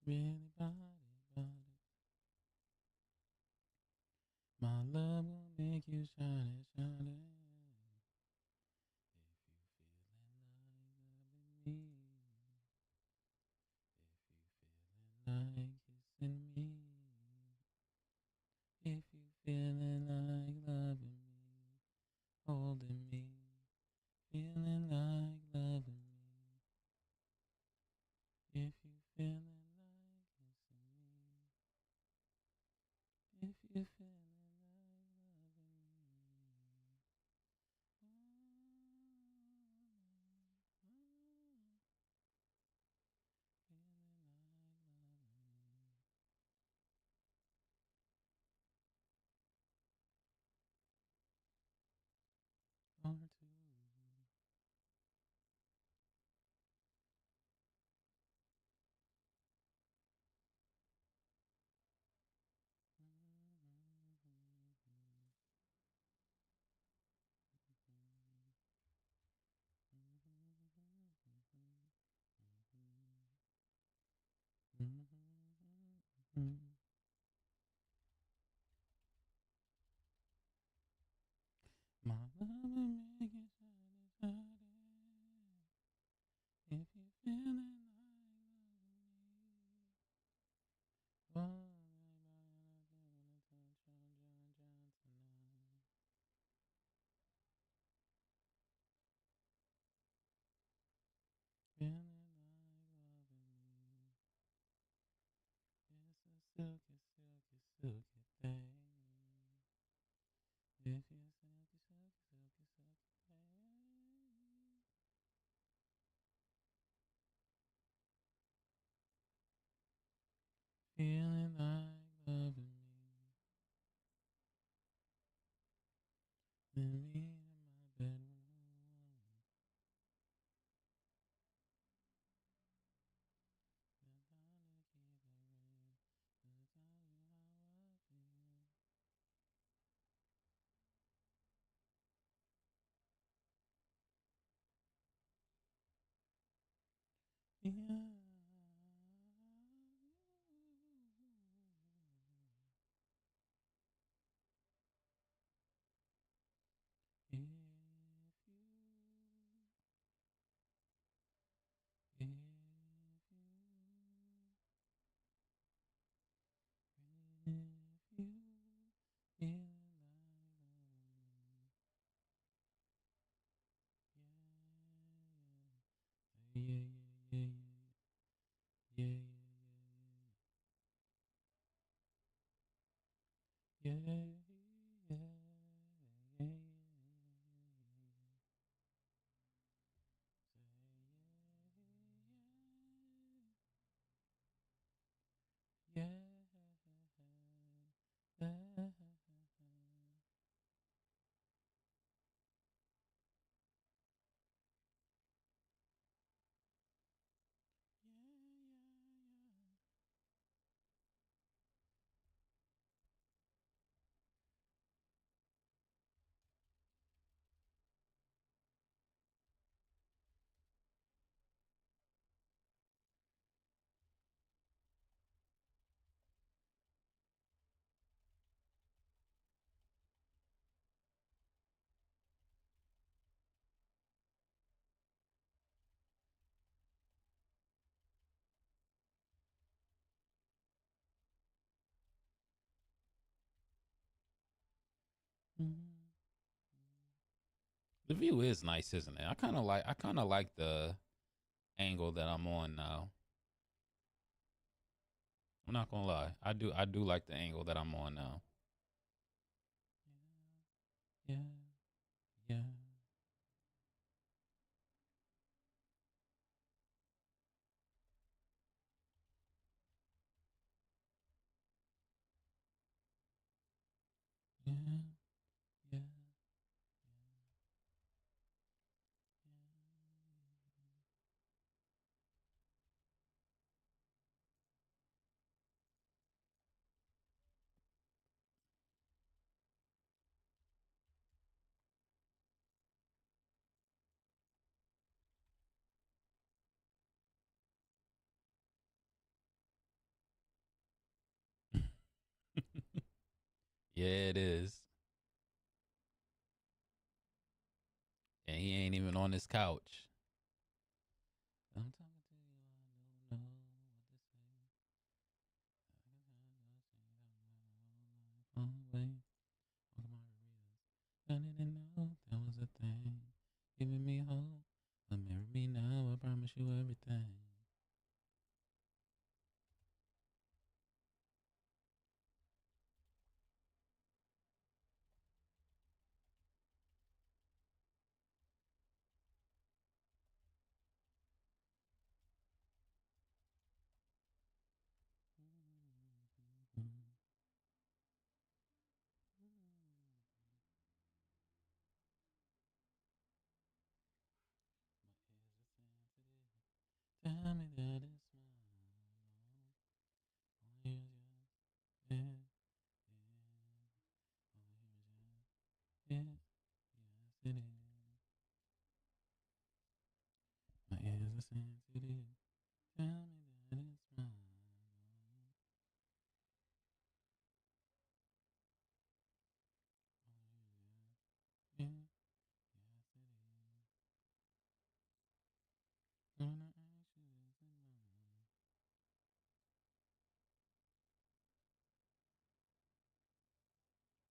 Really body. My love will make you shine it, shine it. If you feeling like kissing me, if you feeling like loving me, holding me, feeling like loving me, if you feeling like kissing me, if you feeling like loving me. Or two. My love will make you shine, shine. If you feeling like loving me, feeling like loving me. It's a silky, silky, silky thing. If you silky, silky, silky, silky thing. Feeling like loving me. Then me in my bedroom. Yeah. If you, if you, if you feel like yeah, yeah, yeah, yeah, yeah, yeah, yeah, yeah, yeah, yeah, yeah. Mhm. The view is nice, isn't it? I kind of like the angle that I'm on now. I'm not gonna lie. I do like the angle that I'm on now. Yeah, yeah, yeah, yeah, Yeah, it is. And he ain't even on his couch. I'm talking to you, I don't know what to say. Wait, what margaritas? I didn't know that was a thing. Giving me hope, but marry me now. I promise you everything. Tell me that it's mine. Yeah, yeah, yes, it is. My ears are sensitive. Tell me that it's mine. Yeah, yes, it is. When I ask you, is it mine?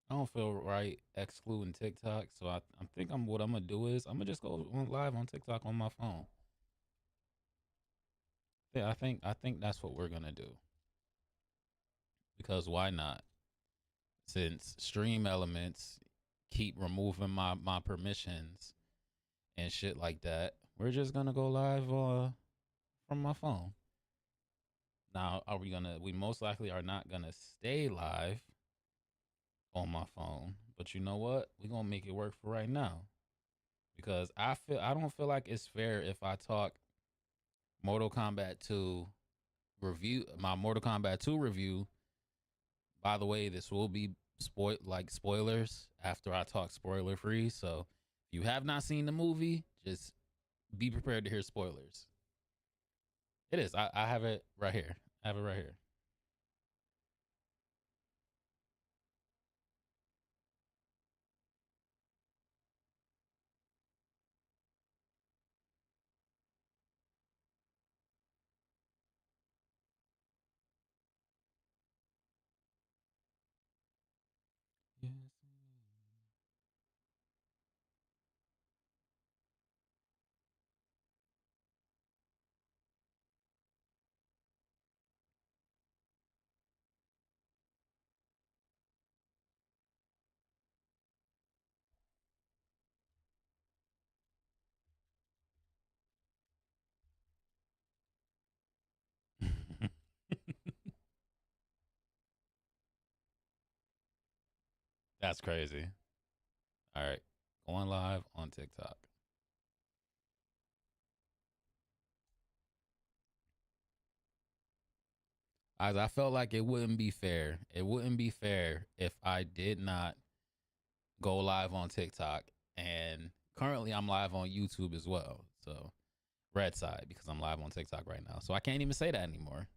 I don't feel right excluding TikTok, so I think what I'm gonna do is I'm gonna just go on live on TikTok on my phone. Yeah, I think that's what we're gonna do because why not? Since Stream Elements keep removing my permissions and shit like that, we're just gonna go live from my phone. Now, are we gonna? We most likely are not gonna stay live on my phone, but you know what? We're gonna make it work for right now because I don't feel like it's fair if I talk Mortal Kombat 2 review my Mortal Kombat 2 review. By the way, this will be spoilers after I talk spoiler free. So if you have not seen the movie, just be prepared to hear spoilers. It is. I have it right here. I have it right here. Yes. That's crazy. All right. Going live on TikTok. As I felt like it wouldn't be fair. It wouldn't be fair if I did not go live on TikTok. And currently I'm live on YouTube as well. So red side because I'm live on TikTok right now. So I can't even say that anymore.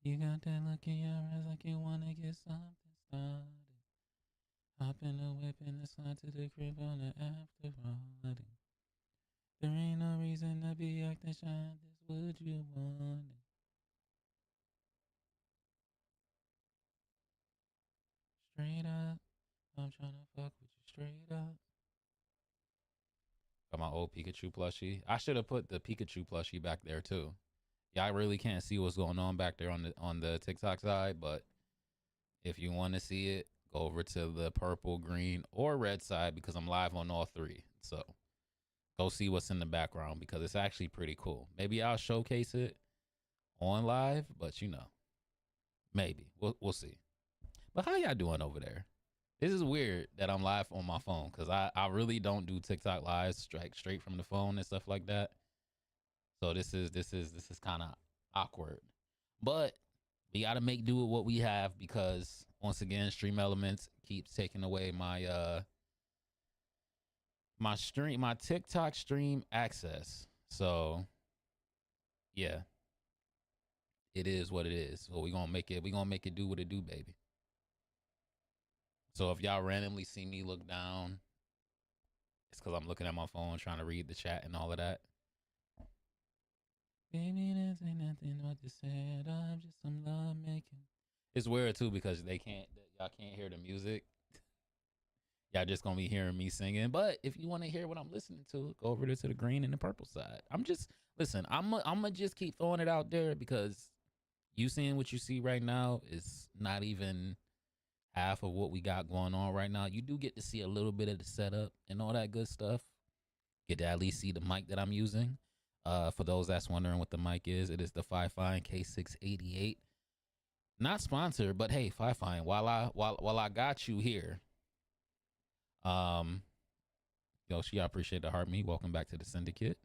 You got that look in your eyes like you wanna get something started. Hop in the whip and the slide to the crib on the after party. There ain't no reason to be acting shy. This what you wanted. Straight up, I'm tryna fuck with you straight up. Got my old Pikachu plushie. I should have put the Pikachu plushie back there too. Yeah, I really can't see what's going on back there on the TikTok side, but if you want to see it, go over to the purple, green, or red side because I'm live on all three. So go see what's in the background because it's actually pretty cool. Maybe I'll showcase it on live, but maybe we'll see. But how y'all doing over there? This is weird that I'm live on my phone because I really don't do TikTok lives straight from the phone and stuff like that. So this is kind of awkward. But we got to make do with what we have because once again, Stream Elements keeps taking away my TikTok stream access. So yeah, it is what it is. So we gonna make it do what it do, baby. So if y'all randomly see me look down, it's because I'm looking at my phone trying to read the chat and all of that. Baby, this ain't nothing what you said. I'm just some love making. It's weird too because y'all can't hear the music. Y'all just gonna be hearing me singing. But if you want to hear what I'm listening to, go over to the green and the purple side. Listen. I'm gonna just keep throwing it out there because you seeing what you see right now is not even half of what we got going on right now. You do get to see a little bit of the setup and all that good stuff. Get to at least see the mic that I'm using. For those that's wondering what the mic is, it is the Fi-Fine K688. Not sponsored, but hey, Fi-Fine, while I got you here, Yoshi, I appreciate the heart me. Welcome back to the syndicate.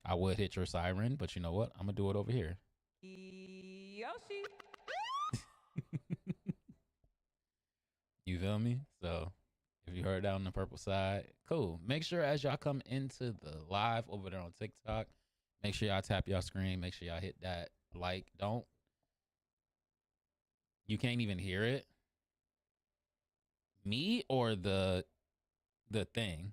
I would hit your siren, but you know what? I'm gonna do it over here. Yoshi. You feel me? So if you heard that on the purple side, cool. Make sure as y'all come into the live over there on TikTok, make sure y'all tap y'all screen. Make sure y'all hit that like. You can't even hear it. Me or the thing?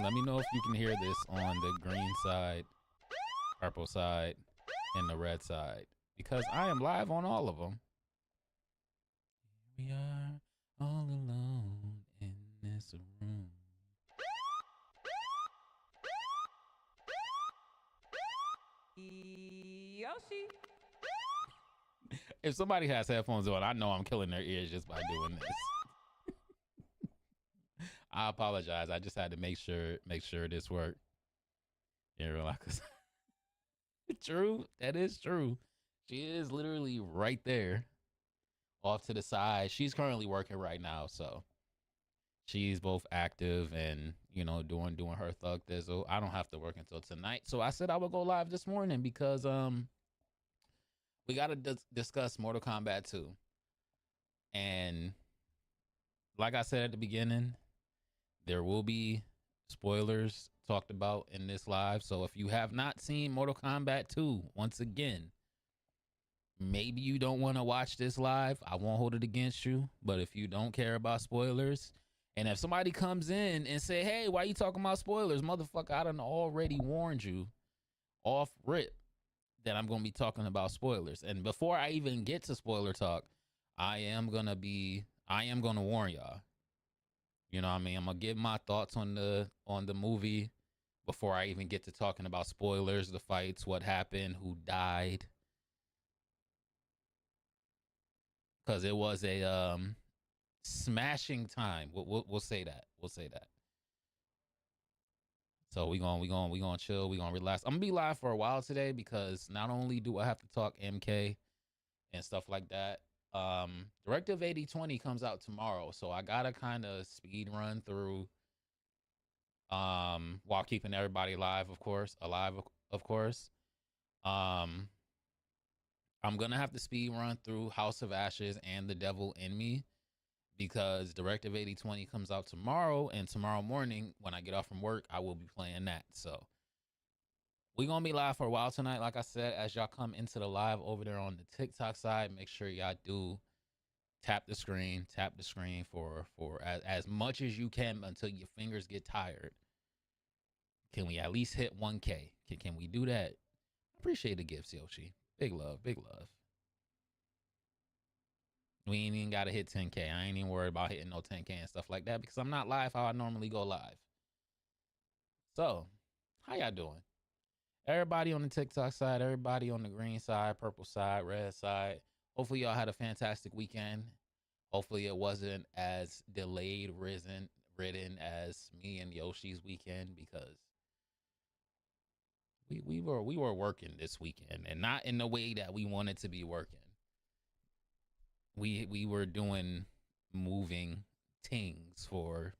Let me know if you can hear this on the green side, purple side, and the red side. Because I am live on all of them. We are all alone in this room. Yoshi. If somebody has headphones on, I know I'm killing their ears just by doing this. I apologize. I just had to make sure this worked. Yeah, relax. True. That is true. She is literally right there, off to the side. She's currently working right now, so she's both active and doing her thug thizzle. I don't have to work until tonight, so I said I would go live this morning because we got to discuss Mortal Kombat 2, and like I said at the beginning, there will be spoilers talked about in this live. So if you have not seen Mortal Kombat 2, once again, maybe you don't want to watch this live. I won't hold it against you. But if you don't care about spoilers, and if somebody comes in and say, hey, why you talking about spoilers? Motherfucker, I done already warned you off rip that I'm going to be talking about spoilers. And before I even get to spoiler talk, I am going to warn y'all. You know what I mean? I'm going to give my thoughts on the movie before I even get to talking about spoilers, the fights, what happened, who died. Because it was a smashing time. We'll say that. We'll say that. So we gonna chill. We gonna relax. I'm gonna be live for a while today because not only do I have to talk MK and stuff like that, Directive 8020 comes out tomorrow, so I gotta kind of speed run through while keeping everybody alive, of course. I'm gonna have to speed run through House of Ashes and The Devil in Me because Directive 8020 comes out tomorrow, and tomorrow morning when I get off from work, I will be playing that. So we're gonna be live for a while tonight. Like I said, as y'all come into the live over there on the TikTok side, make sure y'all do tap the screen for as much as you can until your fingers get tired. Can we at least hit 1K? Can we do that? Appreciate the gifts, Yoshi. Big love, big love. We ain't even gotta hit 10K. I ain't even worried about hitting no 10K and stuff like that because I'm not live how I normally go live. So, how y'all doing? Everybody on the TikTok side, everybody on the green side, purple side, red side. Hopefully y'all had a fantastic weekend. Hopefully it wasn't as delayed ridden as me and Yoshi's weekend because we were working this weekend and not in the way that we wanted to be working. We were doing moving things for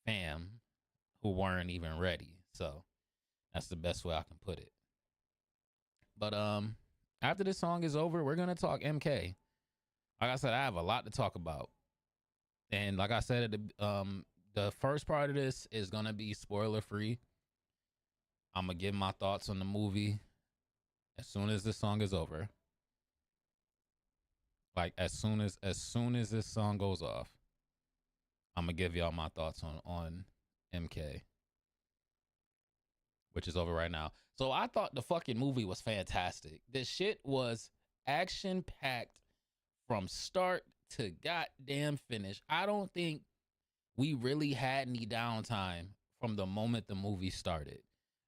fam who weren't even ready. So that's the best way I can put it. But after this song is over, we're gonna talk MK. Like I said, I have a lot to talk about, and like I said, the first part of this is gonna be spoiler free. I'm gonna give my thoughts on the movie as soon as this song is over. Like as soon as this song goes off, I'm gonna give y'all my thoughts on MK, which is over right now. So I thought the fucking movie was fantastic. This shit was action packed from start to goddamn finish. I don't think we really had any downtime from the moment the movie started.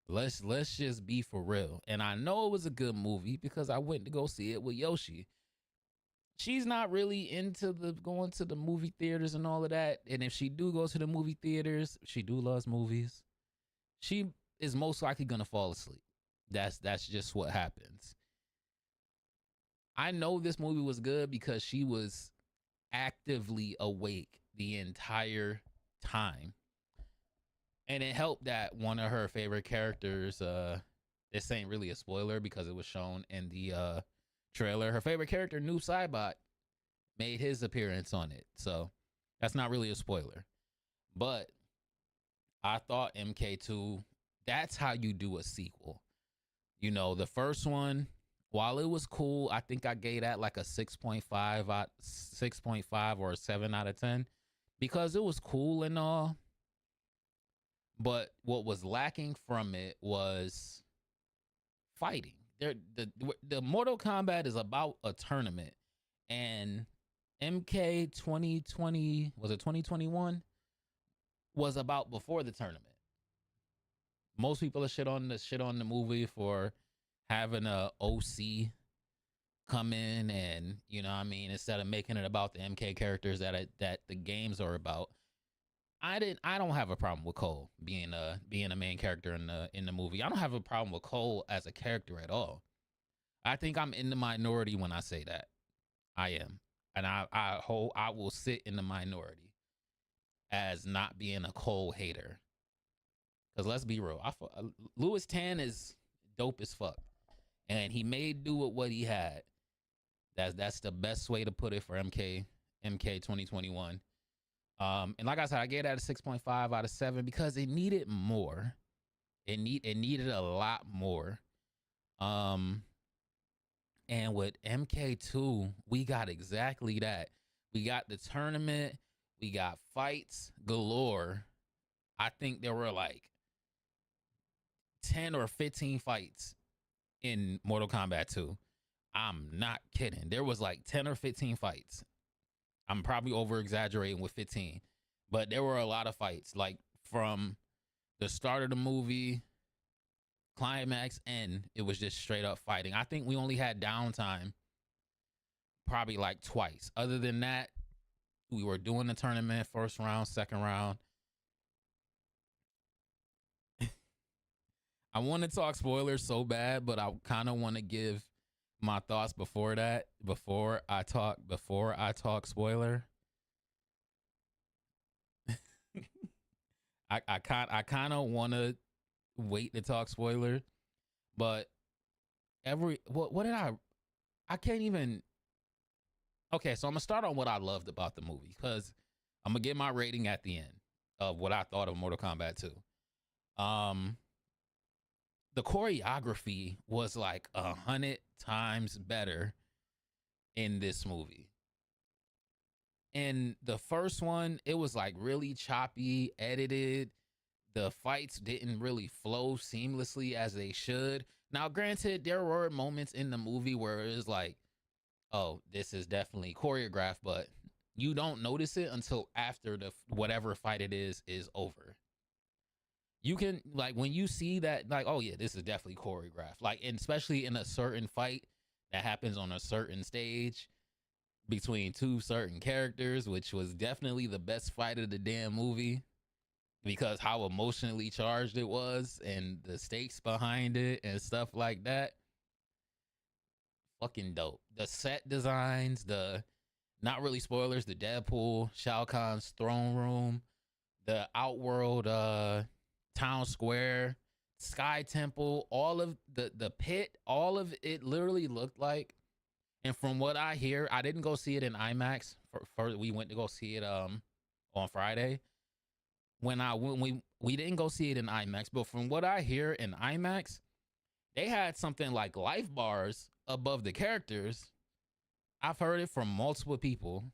Let's just be for real. And I know it was a good movie because I went to go see it with Yoshi. She's not really into the going to the movie theaters and all of that. And if she do go to the movie theaters, she do loves movies. She is most likely gonna fall asleep. That's just what happens. I know this movie was good because she was actively awake the entire time. And it helped that one of her favorite characters, this ain't really a spoiler because it was shown in the trailer. Her favorite character, Noob Saibot, made his appearance on it. So that's not really a spoiler. But I thought MK2, that's how you do a sequel. You know, the first one, while it was cool, I think I gave that like a 6.5 or a 7 out of 10 because it was cool and all. But what was lacking from it was fighting. The Mortal Kombat is about a tournament, and MK 2020, was it 2021, was about before the tournament. Most people are shit on the movie for having a OC come in, and you know what I mean, instead of making it about the MK characters that the games are about. I don't have a problem with Cole being a main character in the movie. I don't have a problem with Cole as a character at all. I think I'm in the minority when I say that. I am. And I will sit in the minority as not being a Cole hater. Cuz let's be real. Louis Tan is dope as fuck. And he made do with what he had. That's the best way to put it for MK 2021. And like I said, I gave that a 6.5 out of 7 because it needed more. It needed a lot more. And with MK2, we got exactly that. We got the tournament, we got fights galore. I think there were like 10 or 15 fights in Mortal Kombat 2. I'm not kidding. There was like 10 or 15 fights. I'm probably over exaggerating with 15, but there were a lot of fights, like from the start of the movie, climax, end. It was just straight up fighting. I think we only had downtime probably like twice. Other than that, we were doing the tournament, first round, second round. I want to talk spoilers so bad, but I kind of want to give my thoughts before that. Before I talk spoiler. I kind of want to wait to talk spoiler, but what did I can't even. Okay, so I'm gonna start on what I loved about the movie because I'm gonna get my rating at the end of what I thought of Mortal Kombat 2. The choreography was like 100 times better in this movie. In the first one, it was like really choppy, edited. The fights didn't really flow seamlessly as they should. Now, granted, there were moments in the movie where it was like, oh, this is definitely choreographed, but you don't notice it until after the whatever fight it is over. You can like when you see that, like, oh yeah, this is definitely choreographed. Like, and especially in a certain fight that happens on a certain stage between two certain characters, which was definitely the best fight of the damn movie because how emotionally charged it was and the stakes behind it and stuff like that. Fucking dope. The set designs, the not really spoilers, the Deadpool, Shao Kahn's throne room, the Outworld town square, Sky Temple, all of the pit, all of it literally looked like And from what I hear, I didn't go see it in IMAX. We went to go see it on Friday. When we didn't go see it in IMAX, but from what I hear in IMAX, they had something like life bars above the characters. I've heard it from multiple people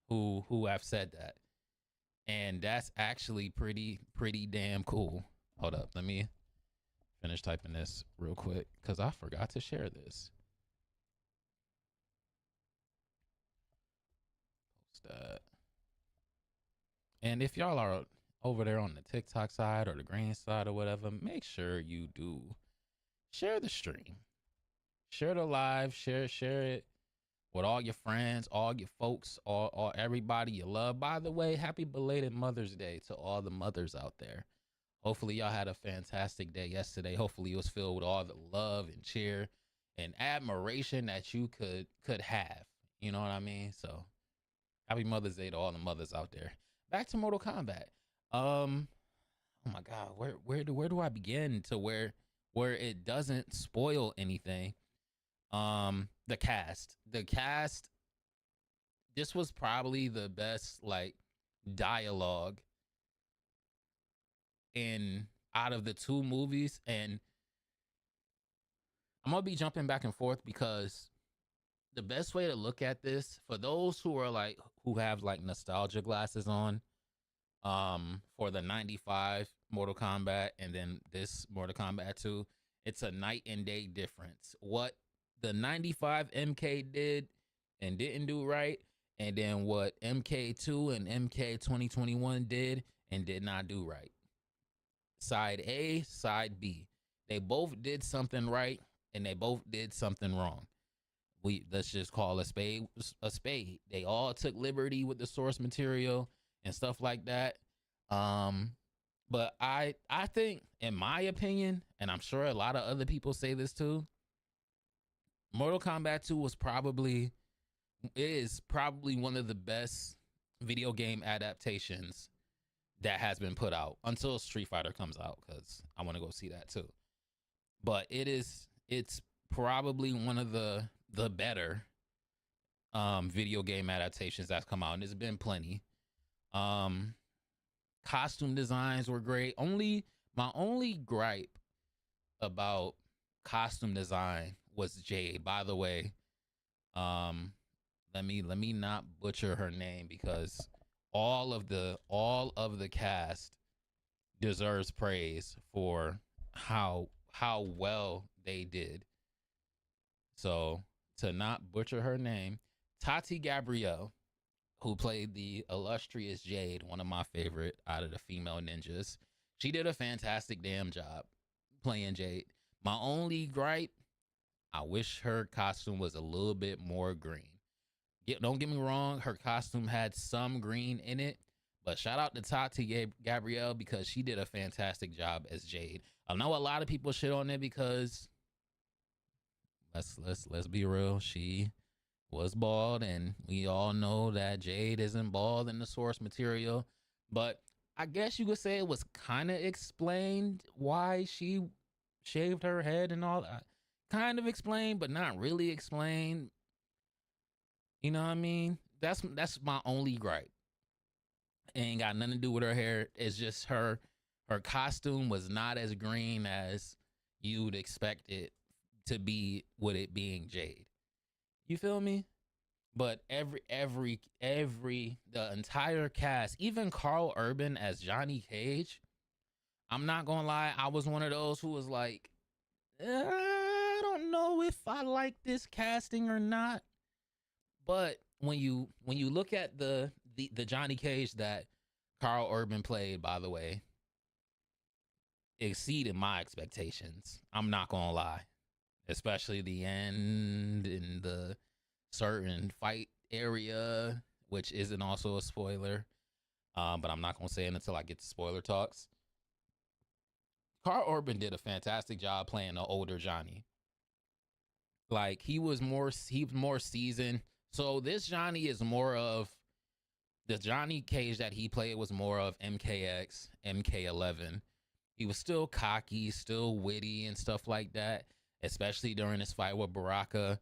who have said that, and that's actually pretty damn cool. Hold up, let me finish typing this real quick because I forgot to share this. Post that. And if y'all are over there on the TikTok side or the green side or whatever, make sure you do share the stream, share the live, share it with all your friends, all your folks, all everybody you love. By the way, happy belated Mother's Day to all the mothers out there. Hopefully y'all had a fantastic day yesterday. Hopefully it was filled with all the love and cheer and admiration that you could have. You know what I mean? So happy Mother's Day to all the mothers out there. Back to Mortal Kombat. Oh my God, where do I begin to where it doesn't spoil anything? The cast. This was probably the best like dialogue in out of the two movies, and I'm gonna be jumping back and forth because the best way to look at this for those who are like who have like nostalgia glasses on for the 95 Mortal Kombat and then this Mortal Kombat 2, it's a night and day difference. What the 95 MK did and didn't do right, and then what MK2 and MK 2021 did and did not do right. Side A, side B. They both did something right and they both did something wrong. Let's just call a spade a spade. They all took liberty with the source material and stuff like that. But I think, in my opinion, and I'm sure a lot of other people say this too, Mortal Kombat 2 is probably one of the best video game adaptations that has been put out until Street Fighter comes out, because I want to go see that too. But it's probably one of the better video game adaptations that's come out, and there's been plenty. Costume designs were great. My only gripe about costume design was Jade. By the way, let me not butcher her name because all of the cast deserves praise for how well they did. So to not butcher her name, Tati Gabrielle, who played the illustrious Jade, one of my favorite out of the female ninjas, she did a fantastic damn job playing Jade. My only gripe, I wish her costume was a little bit more green. Don't get me wrong, her costume had some green in it, but shout out to Tati Gabrielle because she did a fantastic job as Jade. I know a lot of people shit on it because let's be real, she was bald, and we all know that Jade isn't bald in the source material. But I guess you could say it was kind of explained why she shaved her head and all that. Kind of explained, but not really explained. You know what I mean? That's my only gripe. It ain't got nothing to do with her hair. It's just her costume was not as green as you'd expect it to be with it being Jade. You feel me? But the entire cast, even Carl Urban as Johnny Cage, I'm not gonna lie, I was one of those who was like, I don't know if I like this casting or not. But when you look at the Johnny Cage that Carl Urban played, by the way, exceeded my expectations. I'm not gonna lie, especially the end in the certain fight area, which isn't also a spoiler. But I'm not gonna say it until I get to spoiler talks. Carl Urban did a fantastic job playing the older Johnny. Like he was more seasoned. So this Johnny is more of the Johnny Cage that he played was more of MKX, MK11. He was still cocky, still witty and stuff like that, especially during his fight with Baraka.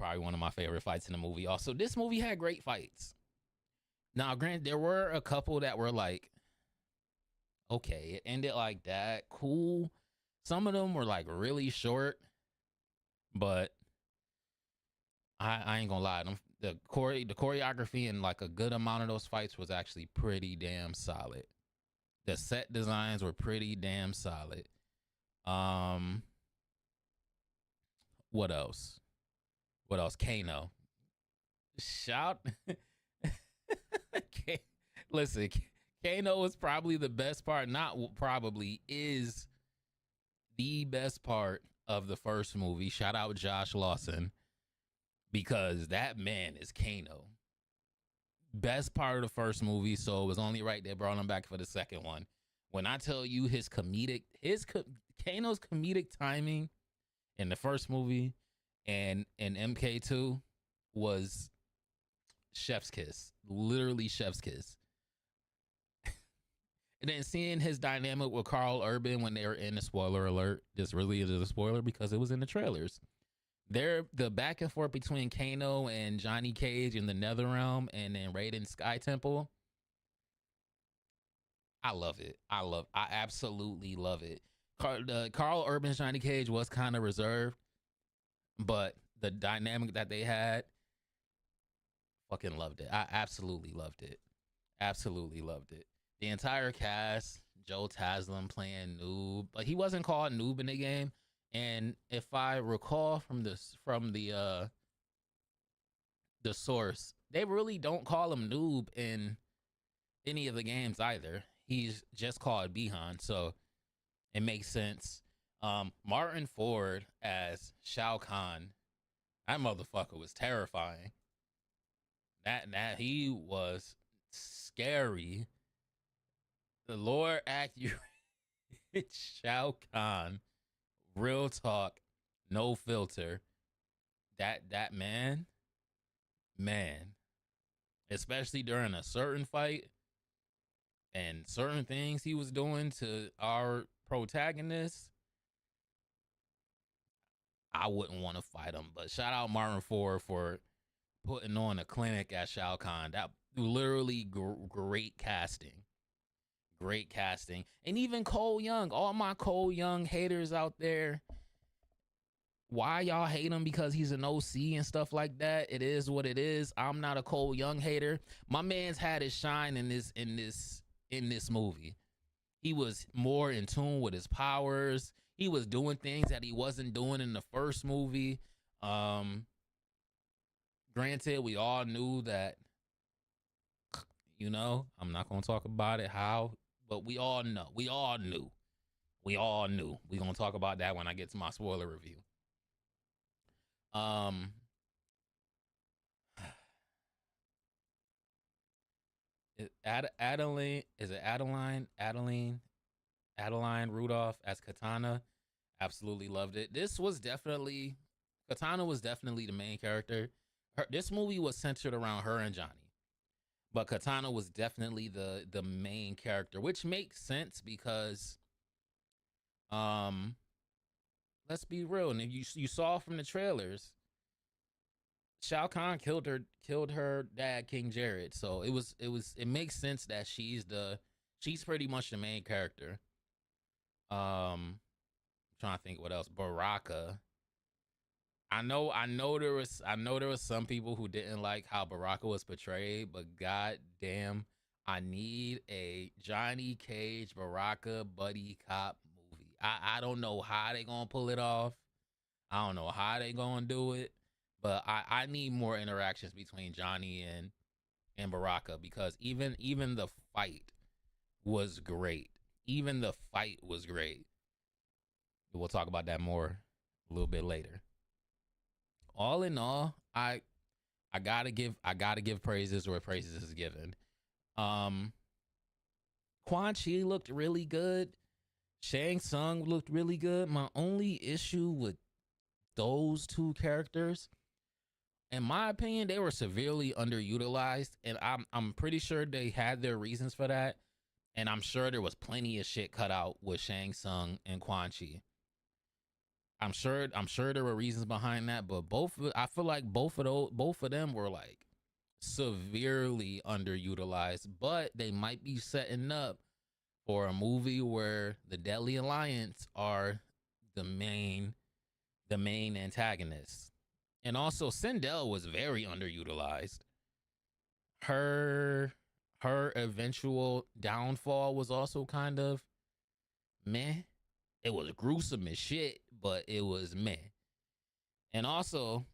probably one of my favorite fights in the movie. Also, this movie had great fights. Now, granted, there were a couple that were like, okay, it ended like that. Cool. Some of them were like really short, but I ain't gonna lie. The choreography and like a good amount of those fights was actually pretty damn solid. The set designs were pretty damn solid. What else? What else? Kano. Shout. Listen, Kano is probably the best part. Not probably, is the best part of the first movie. Shout out Josh Lawson, because that man is Kano. Best part of the first movie, so it was only right they brought him back for the second one. When I tell you Kano's comedic timing in the first movie and in MK2 was chef's kiss, literally chef's kiss. And then seeing his dynamic with Carl Urban when they were in the spoiler alert, this really is a spoiler because it was in the trailers. The back and forth between Kano and Johnny Cage in the Netherrealm and then Raiden Sky Temple. I love it. I absolutely love it. Carl Urban's Johnny Cage was kind of reserved, but the dynamic that they had, fucking loved it. I absolutely loved it. Absolutely loved it. The entire cast, Joe Taslim playing Noob, but he wasn't called Noob in the game. And if I recall from the source, they really don't call him Noob in any of the games either. He's just called Bihan, so it makes sense. Martin Ford as Shao Kahn, that motherfucker was terrifying. That he was scary. The lore accurate Shao Kahn, real talk, no filter. That man, especially during a certain fight and certain things he was doing to our protagonist, I wouldn't want to fight him. But shout out Martin Ford for putting on a clinic at Shao Kahn. That literally great casting. Great casting. And even Cole Young, all my Cole Young haters out there, why y'all hate him because he's an OC and stuff like that? It is what it is. I'm not a Cole Young hater. My man's had his shine in this movie. He was more in tune with his powers. He was doing things that he wasn't doing in the first movie. Granted, we all knew that, I'm not going to talk about it, how, but we all know. We all knew. We're going to talk about that when I get to my spoiler review. Adeline Rudolph as Katana. Absolutely loved it. Katana was definitely the main character. This movie was centered around her and Johnny, but Katana was definitely the main character, which makes sense because, let's be real. And you saw from the trailers, Shao Kahn killed her dad, King Jared. So it makes sense that she's pretty much the main character. I'm trying to think what else. Baraka. I know there was some people who didn't like how Baraka was portrayed, but goddamn, I need a Johnny Cage Baraka buddy cop movie. I don't know how they gonna pull it off. I don't know how they gonna do it, but I need more interactions between Johnny and Baraka, because even the fight was great. We'll talk about that more a little bit later. All in all, I gotta give praises where praises is given. Quan Chi looked really good. Shang Tsung looked really good. My only issue with those two characters, in my opinion, they were severely underutilized, and I'm pretty sure they had their reasons for that. And I'm sure there was plenty of shit cut out with Shang Tsung and Quan Chi. I'm sure there were reasons behind that, but I feel like both of them were like severely underutilized, but they might be setting up for a movie where the Deadly Alliance are the main the main antagonists. And also Sindel was very underutilized. Her her eventual downfall was also kind of meh. It was gruesome as shit, but it was meh. And also,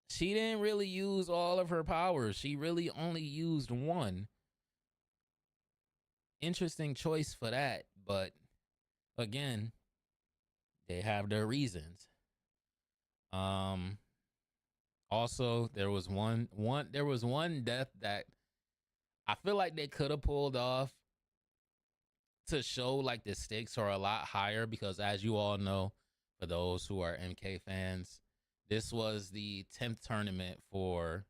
she didn't really use all of her powers. She really only used one. Interesting choice for that, but again, they have their reasons. Um Also, there was one death that I feel like they could have pulled off to show like the stakes are a lot higher because as you all know, for those who are MK fans, this was the 10th tournament for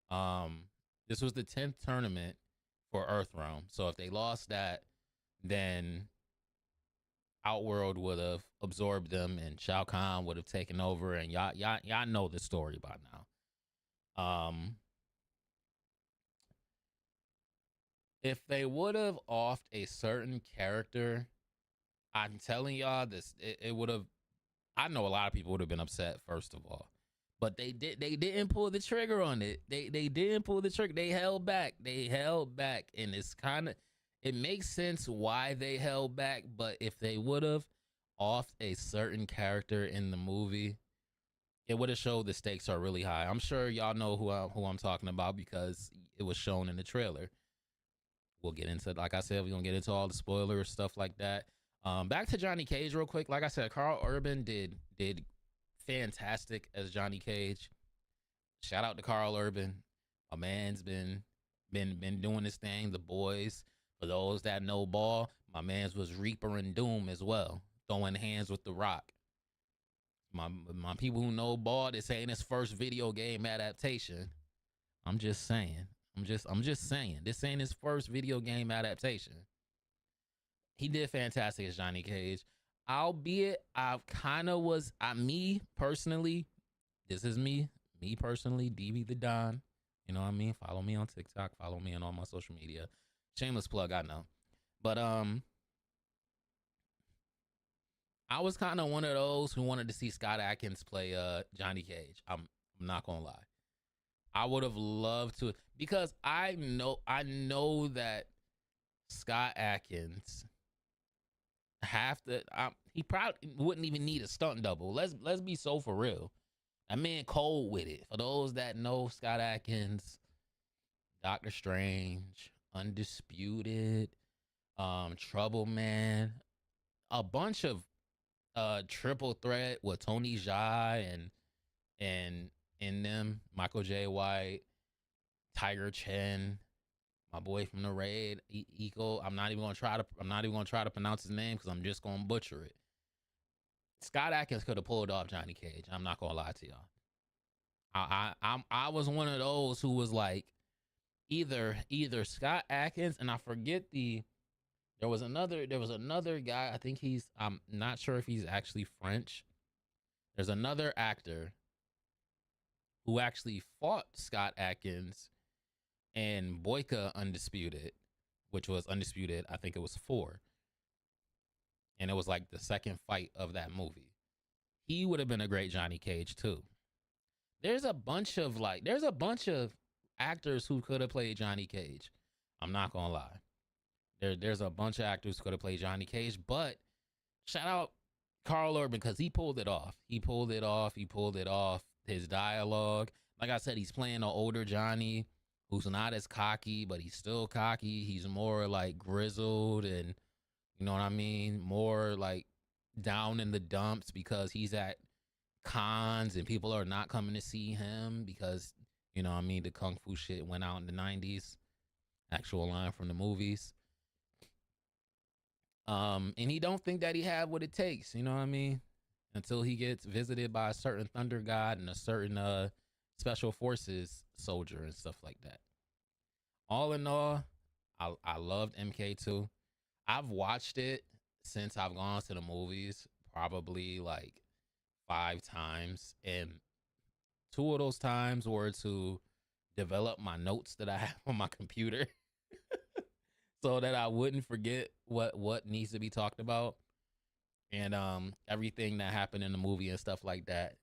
um this was the 10th tournament for Earthrealm. So if they lost that, then Outworld would have absorbed them and Shao Kahn would have taken over and y'all know the story by now. If they would have offed a certain character, I'm telling y'all this, it would have. I know a lot of people would have been upset first of all, but they didn't pull the trigger on it. They didn't pull the trigger. They held back. They held back, and it's kind of it makes sense why they held back. But if they would have offed a certain character in the movie, it would have showed the stakes are really high. I'm sure y'all know who I'm talking about because it was shown in the trailer. We'll get into, like I said, we're gonna get into all the spoilers, stuff like that. Back to Johnny Cage real quick. Like I said, Carl Urban did fantastic as Johnny Cage. Shout out to Carl Urban. My man's been doing this thing. The Boys. For those that know ball, my man's was Reaper and Doom as well, throwing hands with the Rock. My people who know ball, this ain't his first video game adaptation. I'm just saying. I'm just saying. This ain't his first video game adaptation. He did fantastic as Johnny Cage. Albeit I kind of was me personally, this is me personally, DB the Don. You know what I mean? Follow me on TikTok, follow me on all my social media. Shameless plug, I know. But I was kind of one of those who wanted to see Scott Adkins play Johnny Cage. I'm not gonna lie. I would have loved to because I know that Scott Adkins he probably wouldn't even need a stunt double. Let's be so for real. That man cold with it. For those that know Scott Adkins, Doctor Strange, Undisputed, Trouble Man, a bunch of triple threat with Tony Jaa and in them, Michael J. White, Tiger Chen, my boy from the Raid, Eco. I'm not even gonna try to pronounce his name because I'm just gonna butcher it. Scott Adkins could have pulled off Johnny Cage. I'm not gonna lie to y'all. I was one of those who was like either Scott Adkins and I forget there was another guy. I think I'm not sure if he's actually French. There's another actor who actually fought Scott Adkins and Boyka Undisputed, which was Undisputed. I think it was 4. And it was like the second fight of that movie. He would have been a great Johnny Cage too. There's a bunch of actors who could have played Johnny Cage. I'm not gonna lie. There's a bunch of actors who could have played Johnny Cage, but shout out Carl Urban because he pulled it off. He pulled it off. His dialogue, like I said, he's playing an older Johnny who's not as cocky, but he's still cocky. He's more like grizzled and you know what I mean, more like down in the dumps because he's at cons and people are not coming to see him because you know what I mean, the kung fu shit went out in the 90s. Actual line from the movies. And he don't think that he had what it takes, you know what I mean? Until he gets visited by a certain thunder god and a certain special forces soldier and stuff like that. All in all, I loved MK2. I've watched it since I've gone to the movies, probably like 5 times, and 2 of those times were to develop my notes that I have on my computer so that I wouldn't forget what needs to be talked about, and everything that happened in the movie and stuff like that.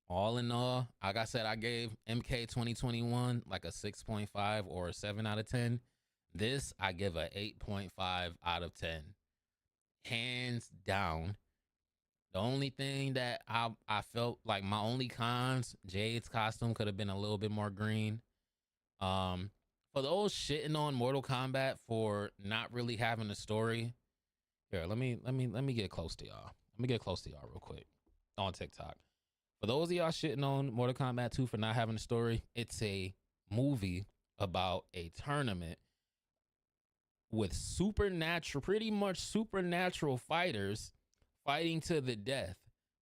All in all, like I said, I gave MK 2021 like a 6.5 or a 7 out of 10. This I give a 8.5 out of 10. Hands down. The only thing that I felt like my only cons, Jade's costume could have been a little bit more green. For those shitting on Mortal Kombat for not really having a story, here, let me get close to y'all. Let me get close to y'all real quick on TikTok. For those of y'all shitting on Mortal Kombat 2 for not having a story, it's a movie about a tournament with supernatural, pretty much supernatural fighters fighting to the death.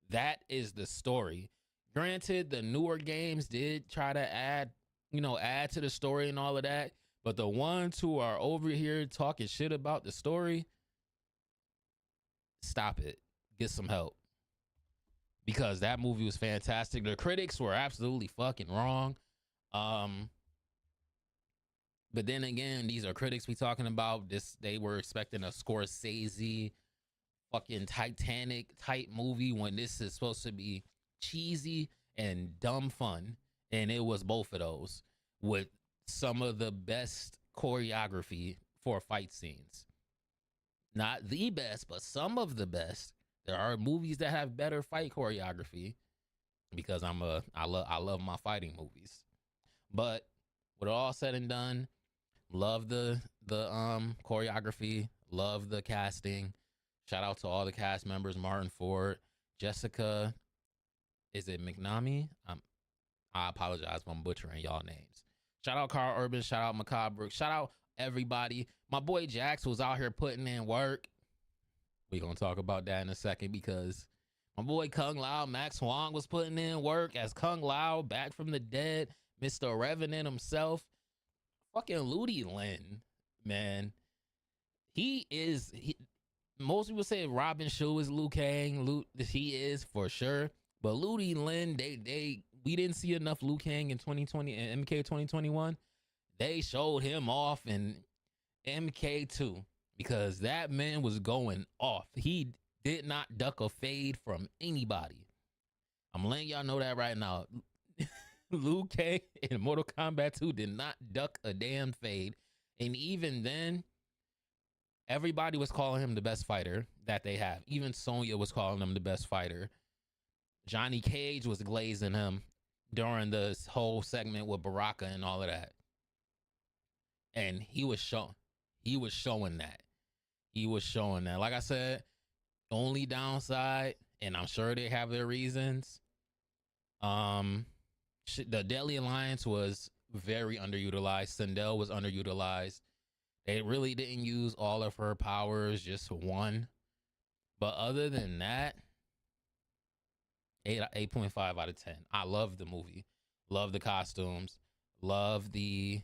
That is the story. Granted, the newer games did try to add to the story and all of that, but the ones who are over here talking shit about the story, stop it. Get some help. Because that movie was fantastic. The critics were absolutely fucking wrong. But then again, these are critics we talking about. They were expecting a Scorsese fucking Titanic type movie when this is supposed to be cheesy and dumb fun. And it was both of those with some of the best choreography for fight scenes. Not the best, but some of the best. There are movies that have better fight choreography because I love my fighting movies. But with all said and done, love the choreography, love the casting. Shout out to all the cast members: Martin Ford, Jessica, is it McNamee? I apologize if I'm butchering y'all names. Shout out Carl Urban, shout out Macabre, shout out everybody. My boy Jax was out here putting in work. We're gonna talk about that in a second because my boy Kung Lao, Max Huang, was putting in work as Kung Lao, back from the dead, Mr. Revenant himself. Fucking Ludi Lin, man. Most people say Robin Shu is Liu Kang. He is for sure. But Ludi Lin, we didn't see enough Liu Kang in 2020 and MK 2021. They showed him off in MK2 because that man was going off. He did not duck a fade from anybody. I'm letting y'all know that right now. Liu Kang in Mortal Kombat 2 did not duck a damn fade. And even then, everybody was calling him the best fighter that they have. Even Sonya was calling him the best fighter. Johnny Cage was glazing him during this whole segment with Baraka and all of that. And he was showing that. He was showing that. Like I said, only downside, and I'm sure they have their reasons. The Deadly Alliance was very underutilized. Sindel was underutilized. They really didn't use all of her powers, just one. But other than that, 8.5 out of 10. I love the movie. Love the costumes. Love the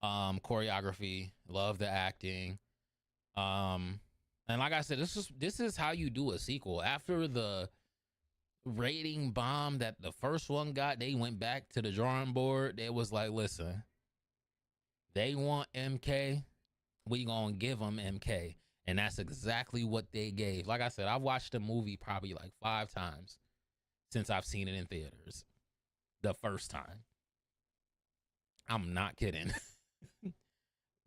choreography. Love the acting. And like I said, this is how you do a sequel. After the rating bomb that the first one got, they went back to the drawing board. They was like, listen, they want MK, we gonna give them MK. And that's exactly what they gave. Like I said, I've watched the movie probably like 5 times since I've seen it in theaters. The first time. I'm not kidding.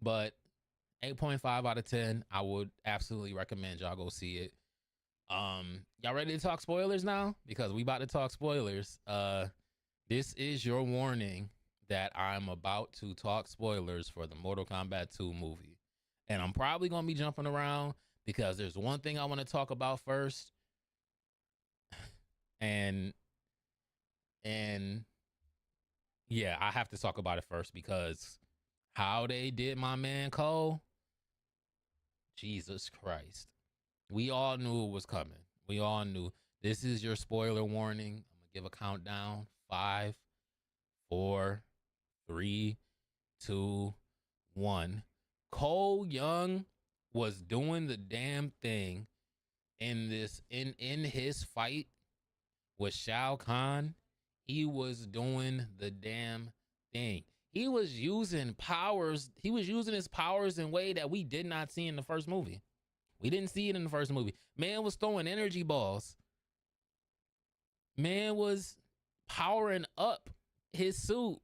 But 8.5 out of 10, I would absolutely recommend y'all go see it. Y'all ready to talk spoilers now? Because we about to talk spoilers. This is your warning that I'm about to talk spoilers for the Mortal Kombat 2 movie. And I'm probably going to be jumping around because there's one thing I want to talk about first. And yeah, I have to talk about it first because how they did my man Cole, Jesus Christ. We all knew it was coming. We all knew. This is your spoiler warning. I'm going to give a countdown. 5, 4, 3, 2, 1. Cole Young was doing the damn thing in his fight with Shao Kahn. He was doing the damn thing. He was using powers. He was using his powers in a way that we did not see in the first movie. We didn't see it in the first movie. Man was throwing energy balls. Man was powering up his suit.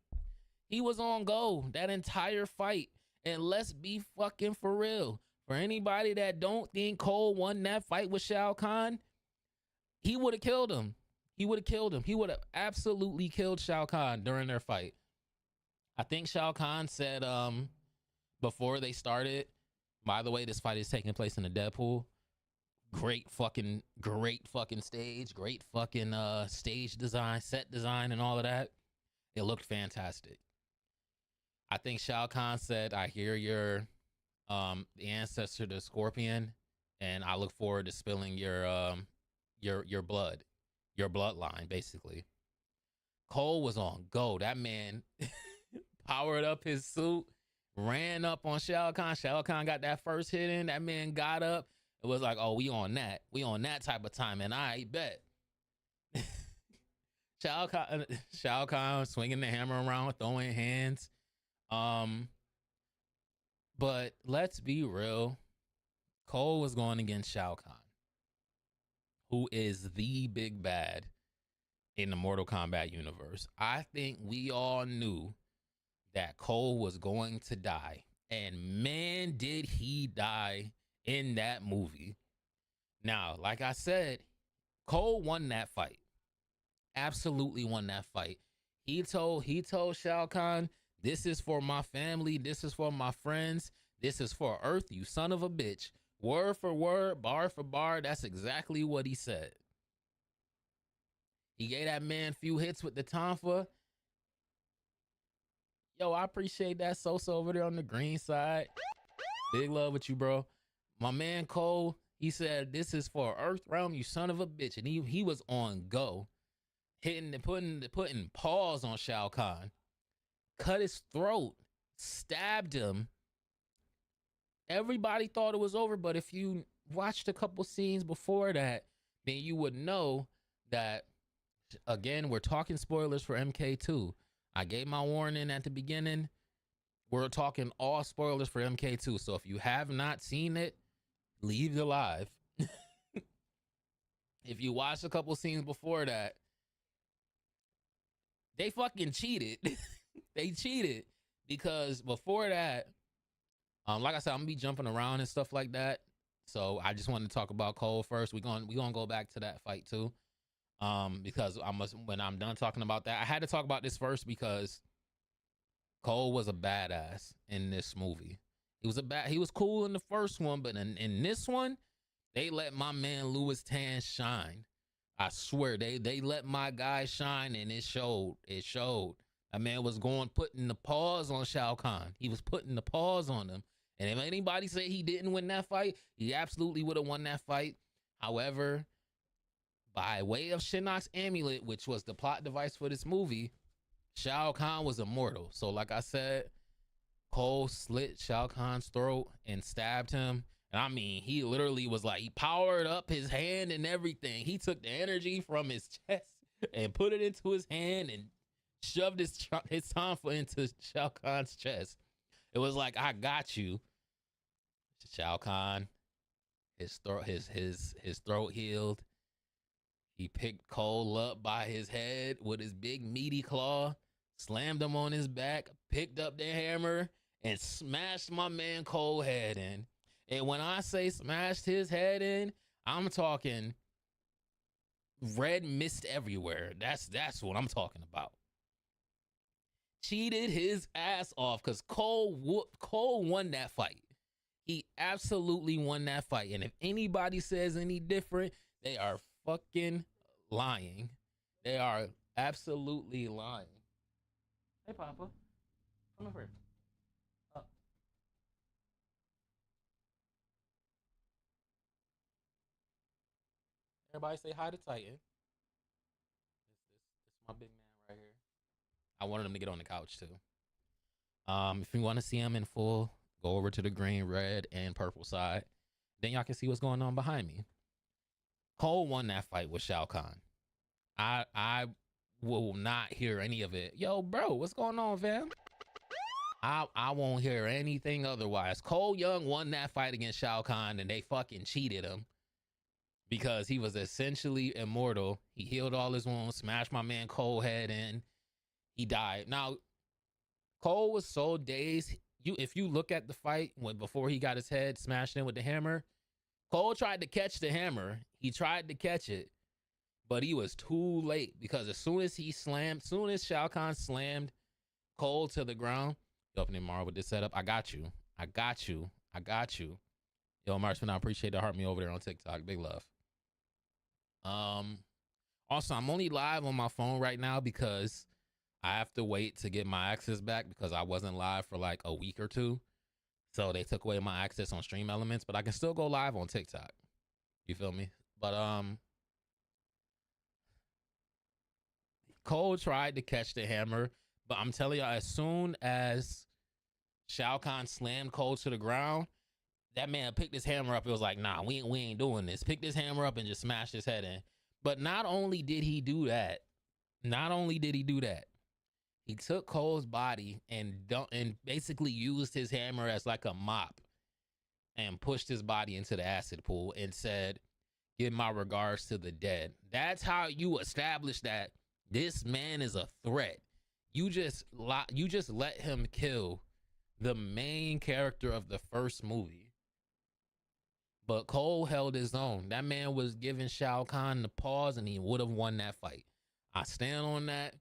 He was on go that entire fight. And let's be fucking for real. For anybody that don't think Cole won that fight with Shao Kahn, he would have killed him. He would have killed him. He would have absolutely killed Shao Kahn during their fight. I think Shao Kahn said before they started, by the way, this fight is taking place in the Deadpool. Great fucking stage, great fucking stage design, set design, and all of that. It looked fantastic. I think Shao Kahn said, "I hear you're the ancestor to Scorpion, and I look forward to spilling your blood, your bloodline." Basically, Cole was on go. That man powered up his suit, ran up on Shao Kahn. Shao Kahn got that first hit in. That man got up. It was like, oh, we on that type of time, and I bet. Shao Kahn swinging the hammer around, throwing hands. But let's be real. Cole was going against Shao Kahn, who is the big bad in the Mortal Kombat universe. I think we all knew that Cole was going to die. And man, did he die in that movie. Now, like I said, Cole won that fight. Absolutely won that fight. He told Shao Kahn, "This is for my family. This is for my friends. This is for Earth, you son of a bitch." Word for word, bar for bar, that's exactly what he said. He gave that man a few hits with the Tonfa. Yo, I appreciate that Sosa over there on the green side. Big love with you, bro. My man Cole, he said, "This is for Earth Realm, you son of a bitch." And he was on go, hitting and putting paws on Shao Kahn, cut his throat, stabbed him. Everybody thought it was over, but if you watched a couple scenes before that, then you would know that, again, we're talking spoilers for MK2. I gave my warning at the beginning. We're talking all spoilers for MK2. So if you have not seen it, leave the live. If you watched a couple scenes before that, they fucking cheated. They cheated because before that, like I said, I'm gonna be jumping around and stuff like that. So I just wanted to talk about Cole first. We're gonna go back to that fight too. Because when I'm done talking about that, I had to talk about this first because Cole was a badass in this movie. He was cool in the first one, but in this one, they let my man Louis Tan shine. I swear, they let my guy shine, and it showed. It showed. That man was putting the paws on Shao Kahn. He was putting the paws on him. And if anybody say he didn't win that fight, he absolutely would have won that fight. However, by way of Shinnok's amulet, which was the plot device for this movie, Shao Kahn was immortal. So like I said, Cole slit Shao Kahn's throat and stabbed him. And I mean, he literally was like, he powered up his hand and everything. He took the energy from his chest and put it into his hand and shoved his tonfa into Shao Kahn's chest. It was like, I got you. Shao Kahn, his throat healed. He picked Cole up by his head with his big meaty claw, slammed him on his back, picked up the hammer, and smashed my man Cole head in. And when I say smashed his head in, I'm talking red mist everywhere. That's what I'm talking about. Cheated his ass off because Cole won that fight. He absolutely won that fight. And if anybody says any different, they are fucking lying. They are absolutely lying. Hey, Papa. Come over here. Everybody say hi to Titan. This is my big man right here. I wanted him to get on the couch too. If you want to see him in full Go over to the green, red, and purple side. Then y'all can see what's going on behind me. Cole won that fight with Shao Kahn. I will not hear any of it. Yo, bro, what's going on, fam? I won't hear anything otherwise. Cole Young won that fight against Shao Kahn, and they fucking cheated him because he was essentially immortal. He healed all his wounds, smashed my man Cole head in. He died. Now, Cole was so dazed. If you look at the fight before he got his head smashed in with the hammer, Cole tried to catch the hammer. He tried to catch it, but he was too late because as soon as Shao Kahn slammed Cole to the ground, opening Mar with this setup. I got you. Yo, Marshman, I appreciate the heart me over there on TikTok. Big love. Also, I'm only live on my phone right now because I have to wait to get my access back because I wasn't live for like a week or two. So they took away my access on Stream Elements, but I can still go live on TikTok. You feel me? But Cole tried to catch the hammer, but I'm telling you, as soon as Shao Kahn slammed Cole to the ground, that man picked his hammer up. It was like, nah, we ain't doing this. Picked his hammer up and just smashed his head in. But not only did he do that, he took Cole's body and basically used his hammer as like a mop and pushed his body into the acid pool and said, give my regards to the dead. That's how you establish that this man is a threat. You just let him kill the main character of the first movie. But Cole held his own. That man was giving Shao Kahn the pause and he would have won that fight. I stand on that.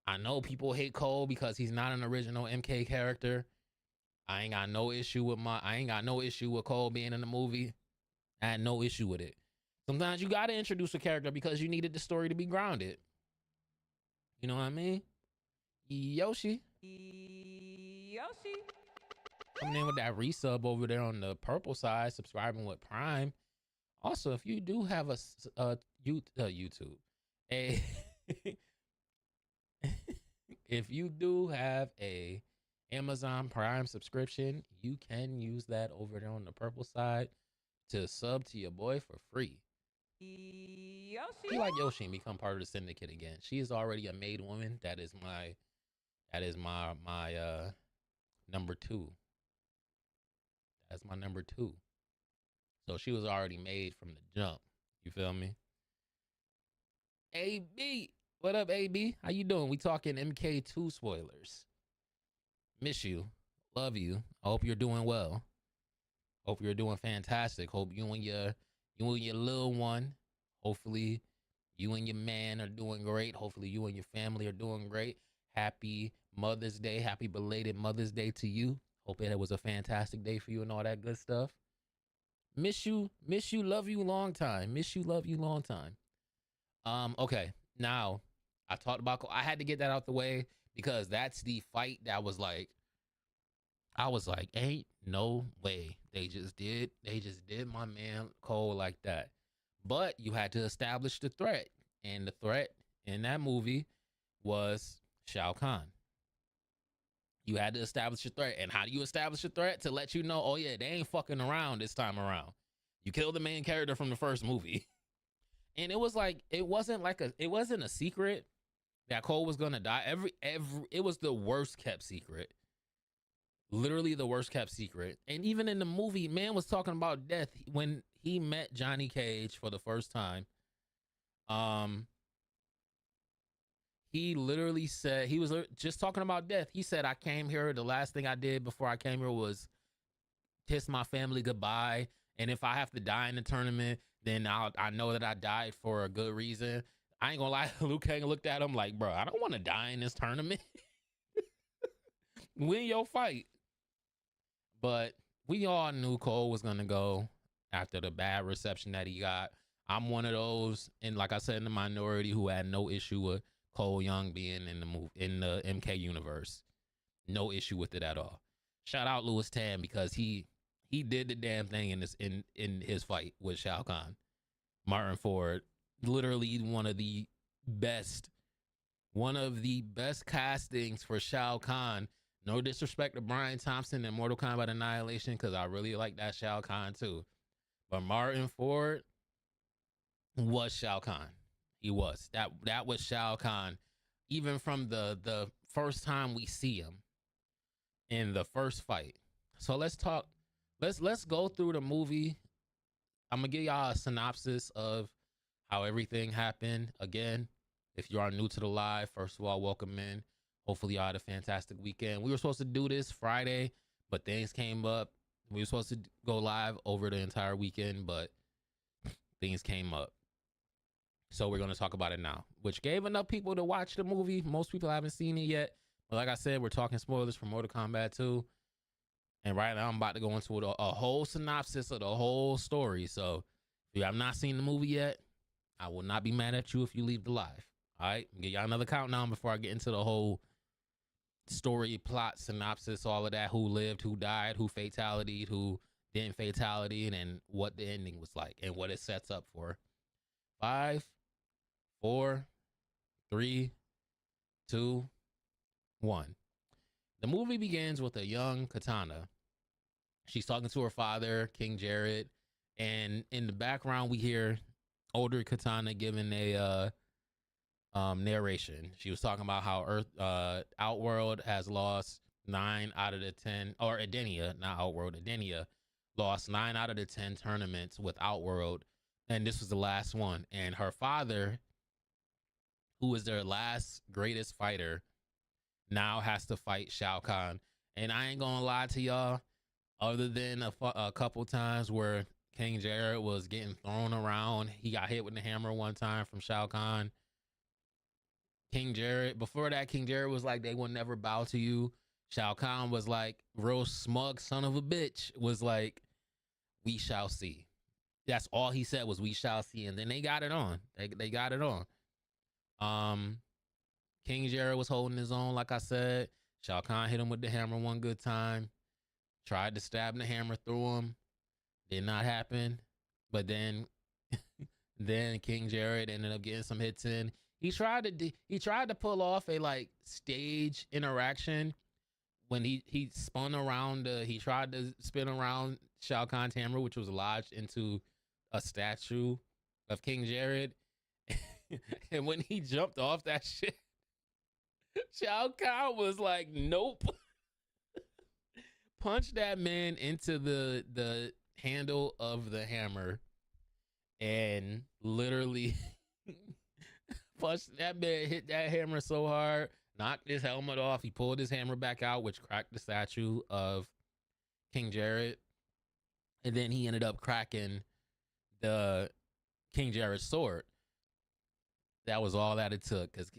I know people hate Cole because he's not an original MK character. I ain't got no issue with Cole being in the movie. I had no issue with it. Sometimes you got to introduce a character because you needed the story to be grounded. You know what I mean? Yoshi. Coming in with that resub over there on the purple side, subscribing with Prime. Also, if you do have a YouTube, if you do have a Amazon Prime subscription, you can use that over there on the purple side to sub to your boy for free. Yoshi. Be like Yoshi and become part of the syndicate again. She is already a made woman. That is my number 2. That's my number 2. So she was already made from the jump. You feel me? AB, what up, AB? How you doing? We talking MK2 spoilers. Miss you, love you. I hope you're doing well. Hope you're doing fantastic. Hope you and your little one, hopefully you and your man are doing great. Hopefully you and your family are doing great. Happy Mother's Day. Happy belated Mother's Day to you. Hope it was a fantastic day for you and all that good stuff. Miss you, love you long time. Miss you, love you long time. Okay, now I talked about, I had to get that out the way because that's the fight that was like, I was like, ain't no way they just did my man Cole like that. But you had to establish the threat, and the threat in that movie was Shao Kahn. You had to establish a threat. And how do you establish a threat? To let you know, oh yeah, they ain't fucking around this time around. You killed the main character from the first movie. And it was like, it wasn't a secret that Cole was gonna die. It was the worst kept secret. Literally the worst kept secret. And even in the movie, man was talking about death when he met Johnny Cage for the first time. He literally said, he was just talking about death. He said, I came here, the last thing I did before I came here was kiss my family goodbye. And if I have to die in the tournament, then I know that I died for a good reason. I ain't gonna lie, Liu Kang looked at him like, bro, I don't want to die in this tournament. Win your fight. But we all knew Cole was gonna go after the bad reception that he got. I'm one of those, and like I said, in the minority who had no issue with Cole Young being in the MK universe. No issue with it at all. Shout out Louis Tan because he did the damn thing in his fight with Shao Kahn. Martin Ford, literally one of the best castings for Shao Kahn, No disrespect to Brian Thompson and Mortal Kombat Annihilation, because I really like that Shao Kahn too. But Martin Ford was Shao Kahn. He was. That was Shao Kahn. Even from the first time we see him in the first fight. So let's talk. Let's go through the movie. I'm gonna give y'all a synopsis of how everything happened. Again, if you are new to the live, first of all, welcome in. Hopefully y'all had a fantastic weekend. We were supposed to do this Friday, but things came up. We were supposed to go live over the entire weekend, but things came up. So we're going to talk about it now, which gave enough people to watch the movie. Most people haven't seen it yet. But like I said, we're talking spoilers for Mortal Kombat 2. And right now I'm about to go into a whole synopsis of the whole story. So if you have not seen the movie yet, I will not be mad at you if you leave the live. All right, give y'all another countdown before I get into the whole story, plot, synopsis, all of that. Who lived, who died, who fatality, who didn't fatality, and then what the ending was like and what it sets up for. 5, 4, 3, 2, 1. The movie begins with a young Katana. She's talking to her father, King Jared, and in the background we hear older Katana giving a narration. She was talking about how Outworld has lost 9 out of the 10, or Edenia, not Outworld, Edenia lost 9 out of the 10 tournaments with Outworld, and this was the last one. And her father, who is their last greatest fighter, now has to fight Shao Kahn. And I ain't gonna lie to y'all, other than a couple times where King Jared was getting thrown around, he got hit with the hammer one time from Shao Kahn. King Jared, before that, King Jared was like, they will never bow to you. Shao Kahn was like, real smug son of a bitch, was like, we shall see. That's all he said was, we shall see. And then they got it on. They got it on. King Jared was holding his own, like I said. Shao Kahn hit him with the hammer one good time. Tried to stab the hammer through him. Did not happen. But then King Jared ended up getting some hits in. He tried to pull off a like stage interaction when he spun around. He tried to spin around Shao Kahn's hammer, which was lodged into a statue of King Jared. And when he jumped off that shit, Shao Kahn was like, nope. Punched that man into the handle of the hammer and literally punched that man, hit that hammer so hard, knocked his helmet off. He pulled his hammer back out, which cracked the statue of King Jared. And then he ended up cracking the King Jared's sword. That was all that it took, because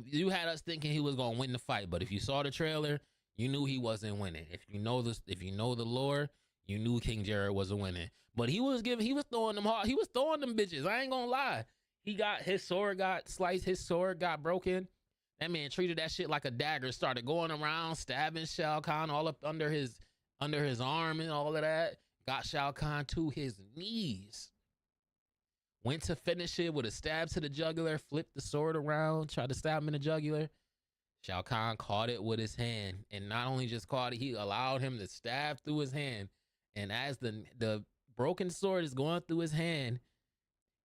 you had us thinking he was going to win the fight, but if you saw the trailer, you knew he wasn't winning. If you know the lore, you knew King Jared wasn't winning. But he was throwing them hard. He was throwing them bitches. I ain't gonna lie. His sword got sliced. His sword got broken. That man treated that shit like a dagger. Started going around stabbing Shao Kahn all up under his arm and all of that. Got Shao Kahn to his knees. Went to finish it with a stab to the jugular. Flipped the sword around. Tried to stab him in the jugular. Shao Kahn caught it with his hand, and not only just caught it, he allowed him to stab through his hand. And as the broken sword is going through his hand,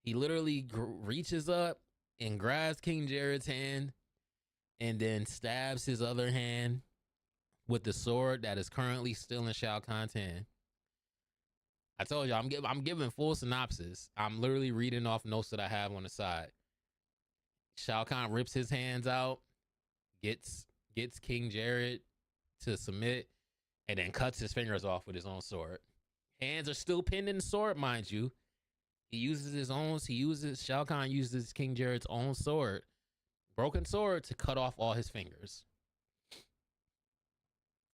he literally reaches up and grabs King Jared's hand, and then stabs his other hand with the sword that is currently still in Shao Kahn's hand. I told you, I'm giving full synopsis. I'm literally reading off notes that I have on the side. Shao Kahn rips his hands out, gets King Jared to submit, and then cuts his fingers off with his own sword. Hands are still pinned in the sword, mind you. Shao Kahn uses King Jared's own sword, broken sword, to cut off all his fingers.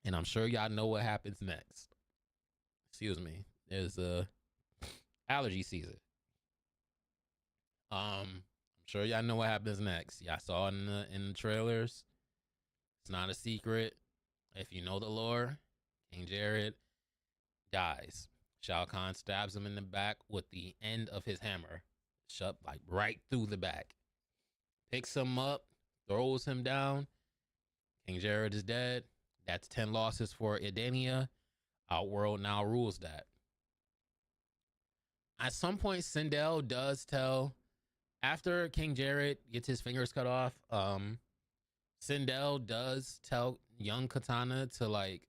And I'm sure y'all know what happens next. Excuse me. There's allergy season. I'm sure y'all know what happens next. Y'all saw in the trailers. It's not a secret. If you know the lore, King Jared dies. Shao Kahn stabs him in the back with the end of his hammer, shut like right through the back. Picks him up, throws him down. King Jared is dead. That's 10 losses for Edenia. Outworld now rules that. At some point, Sindel does tell, after King Jared gets his fingers cut off, Sindel does tell young Katana to like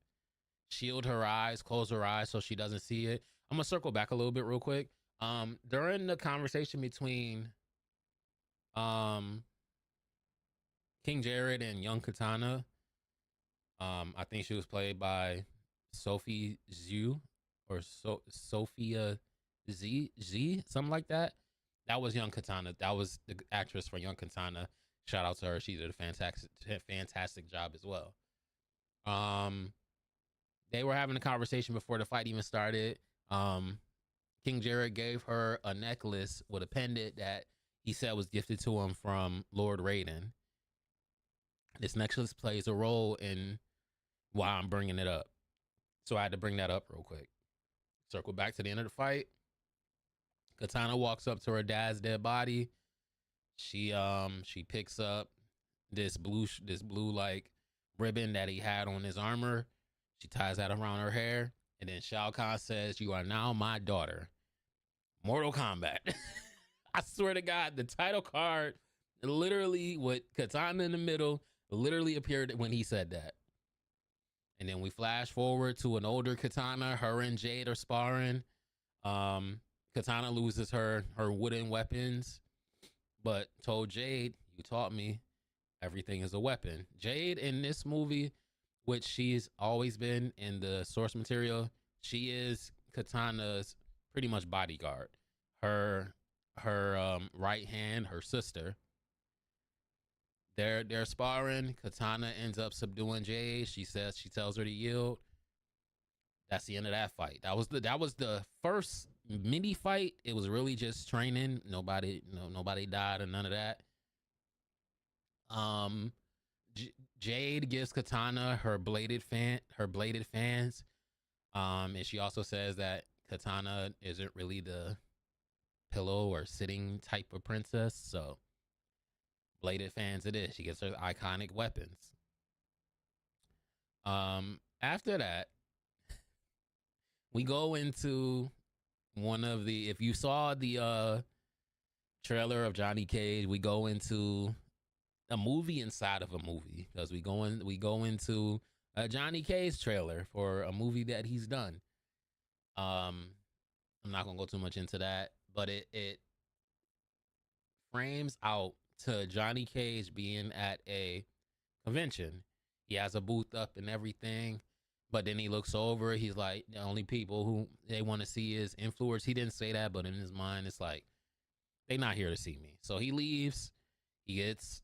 shield her eyes, close her eyes so she doesn't see it. I'm gonna circle back a little bit real quick. During the conversation between um King Jared and young Katana, I think she was played by Sophie Zhu or Sophia Z, something like that. That was young Katana. That was the actress for young Katana. Shout out to her. She did a fantastic job as well. Um, they were having a conversation before the fight even started. King Jared gave her a necklace with a pendant that he said was gifted to him from Lord Raiden. This necklace plays a role in why I'm bringing it up. So I had to bring that up real quick. Circle back to the end of the fight. Katana walks up to her dad's dead body. She picks up this blue like ribbon that he had on his armor. She ties that around her hair, and then Shao Kahn says, "You are now my daughter." Mortal Kombat. I swear to God, the title card, literally with Katana in the middle, literally appeared when he said that. And then we flash forward to an older Katana. Her and Jade are sparring. Katana loses her wooden weapons, but told Jade, "You taught me everything is a weapon." Jade in this movie, which she's always been in the source material, she is Katana's pretty much bodyguard. Her right hand, her sister. They're sparring. Katana ends up subduing Jade. She tells her to yield. That's the end of that fight. That was the first mini fight. It was really just training. Nobody died or none of that. Jade gives Katana her bladed fans. And she also says that Katana isn't really the pillow or sitting type of princess, so bladed fans it is. She gets her iconic weapons. After that, we go into one of the, if you saw the trailer of Johnny Cage, we go into a movie inside of a movie, because we go into a Johnny Cage trailer for a movie that he's done. I'm not gonna go too much into that, but it frames out to Johnny Cage being at a convention. He has a booth up and everything, but then he looks over. He's like, the only people who they want to see is influencers. He didn't say that, but in his mind, it's like, they're not here to see me. So he leaves. He gets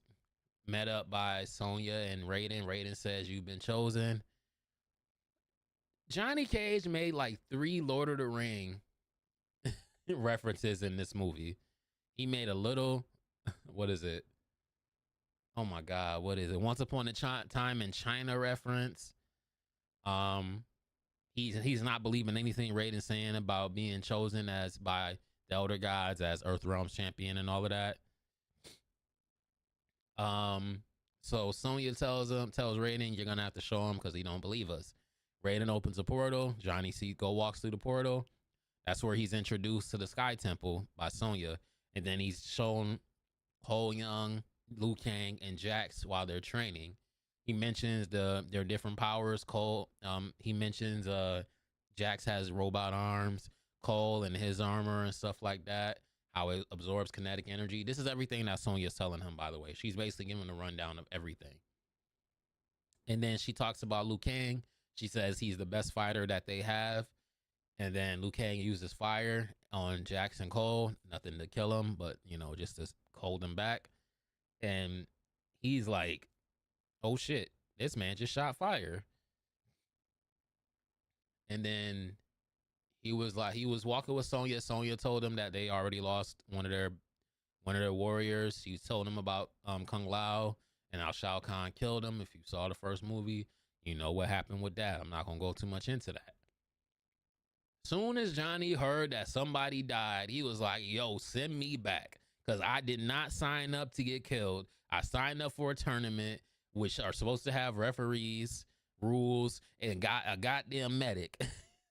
met up by Sonya and Raiden. Raiden says, "You've been chosen." Johnny Cage made like 3 Lord of the Ring references in this movie. He made a little, what is it? Oh my God, what is it? Once Upon a Time in China reference. He's not believing anything Raiden's saying about being chosen as by the Elder Gods as Earthrealm's champion and all of that. So Sonya tells Raiden, "You're gonna have to show him because he don't believe us." Raiden opens a portal. Johnny walks through the portal. That's where he's introduced to the Sky Temple by Sonya, and then he's shown Cole Young, Liu Kang, and Jax while they're training. He mentions their different powers. Cole, he mentions Jax has robot arms. Cole and his armor and stuff like that. How it absorbs kinetic energy. This is everything that Sonya's telling him, by the way. She's basically giving a rundown of everything. And then she talks about Liu Kang. She says he's the best fighter that they have. And then Liu Kang uses fire on Jax and Cole. Nothing to kill him, but, just to hold him back. And he's like, "Oh shit, this man just shot fire." And then he was walking with Sonya. Sonya told him that they already lost one of their warriors. She told him about Kung Lao and how Shao Kahn killed him. If you saw the first movie, you know what happened with that. I'm not gonna go too much into that. Soon as Johnny heard that somebody died, he was like, "Yo, send me back, because I did not sign up to get killed. I signed up for a tournament, which are supposed to have referees, rules, and got a goddamn medic.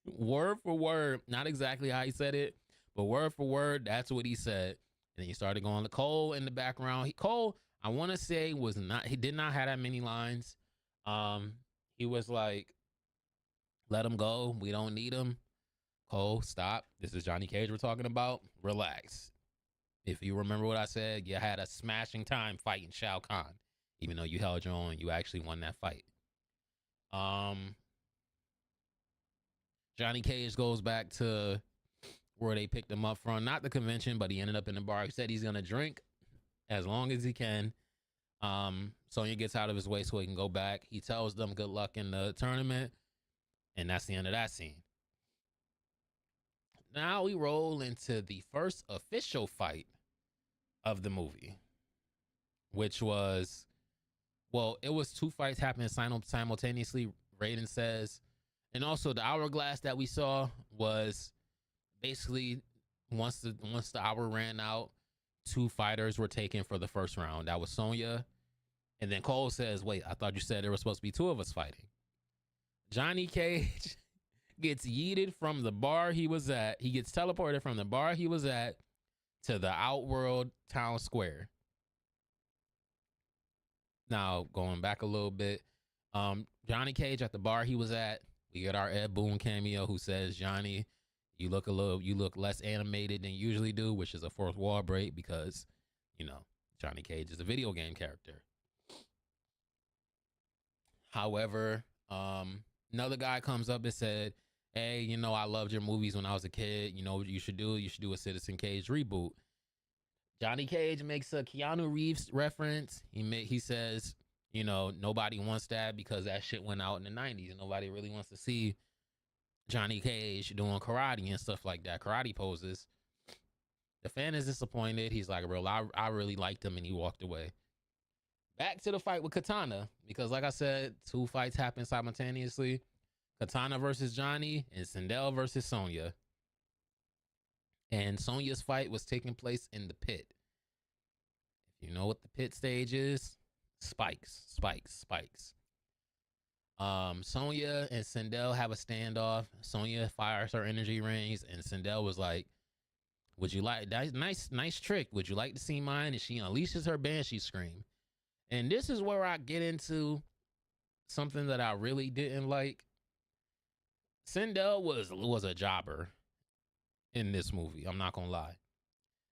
Word for word, not exactly how he said it, but word for word, that's what he said. And he started going to Cole in the background. Cole, I want to say, he did not have that many lines. He was like, let him go. We don't need him. Cole, stop. This is Johnny Cage we're talking about. Relax. If you remember what I said, you had a smashing time fighting Shao Kahn. Even though you held your own, you actually won that fight. Johnny Cage goes back to where they picked him up from. Not the convention, but he ended up in the bar. He said he's going to drink as long as he can. Sonya gets out of his way so he can go back. He tells them good luck in the tournament. And that's the end of that scene. Now we roll into the first official fight of the movie, which was, well, it was two fights happening simultaneously, Raiden says. And also the hourglass that we saw was basically once the hour ran out, two fighters were taken for the first round. That was Sonya. And then Cole says, wait, I thought you said there were supposed to be two of us fighting. Johnny Cage gets yeeted from the bar he was at. He gets teleported from the bar he was at to the Outworld town square. Now, going back a little bit, Johnny Cage at the bar he was at, we get our Ed Boon cameo who says, Johnny, you look less animated than you usually do, which is a fourth wall break because, you know, Johnny Cage is a video game character. However, another guy comes up and said, hey, you know, I loved your movies when I was a kid. You know what you should do? You should do a Citizen Cage reboot. Johnny Cage makes a Keanu Reeves reference. He says, you know, nobody wants that because that shit went out in the 90s and nobody really wants to see Johnny Cage doing karate and stuff like that, karate poses. The fan is disappointed. He's like, bro, I really liked him, and he walked away. Back to the fight with Katana, because like I said, two fights happened simultaneously. Katana versus Johnny and Sindel versus Sonya. And Sonya's fight was taking place in the pit. If you know what the pit stage is, spikes. Sonya and Sindel have a standoff. Sonya fires her energy rings, and Sindel was like, would you like that? Nice trick. Would you like to see mine? And she unleashes her banshee scream. And this is where I get into something that I really didn't like. Sindel was a jobber in this movie. I'm not gonna lie.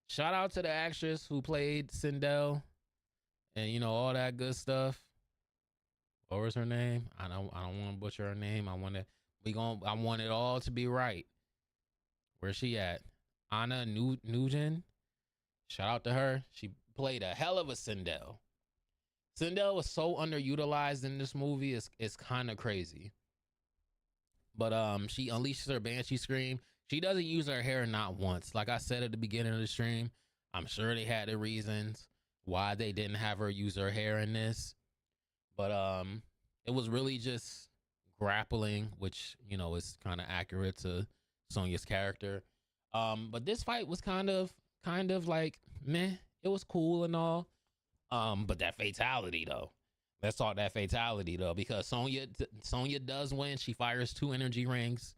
Shout out to the actress who played Sindel, and you know all that good stuff. What was her name? I don't want to butcher her name. I want it all to be right. Where's she at? Anna Nugent. Shout out to her. She played a hell of a Sindel. Sindel was so underutilized in this movie. It's kind of crazy. But she unleashes her banshee scream. She doesn't use her hair not once. Like I said at the beginning of the stream, I'm sure they had the reasons why they didn't have her use her hair in this. But it was really just grappling, which, you know, is kind of accurate to Sonya's character. But this fight was kind of like meh. It was cool and all. But that fatality though. Let's talk that fatality though, because Sonya does win. She fires two energy rings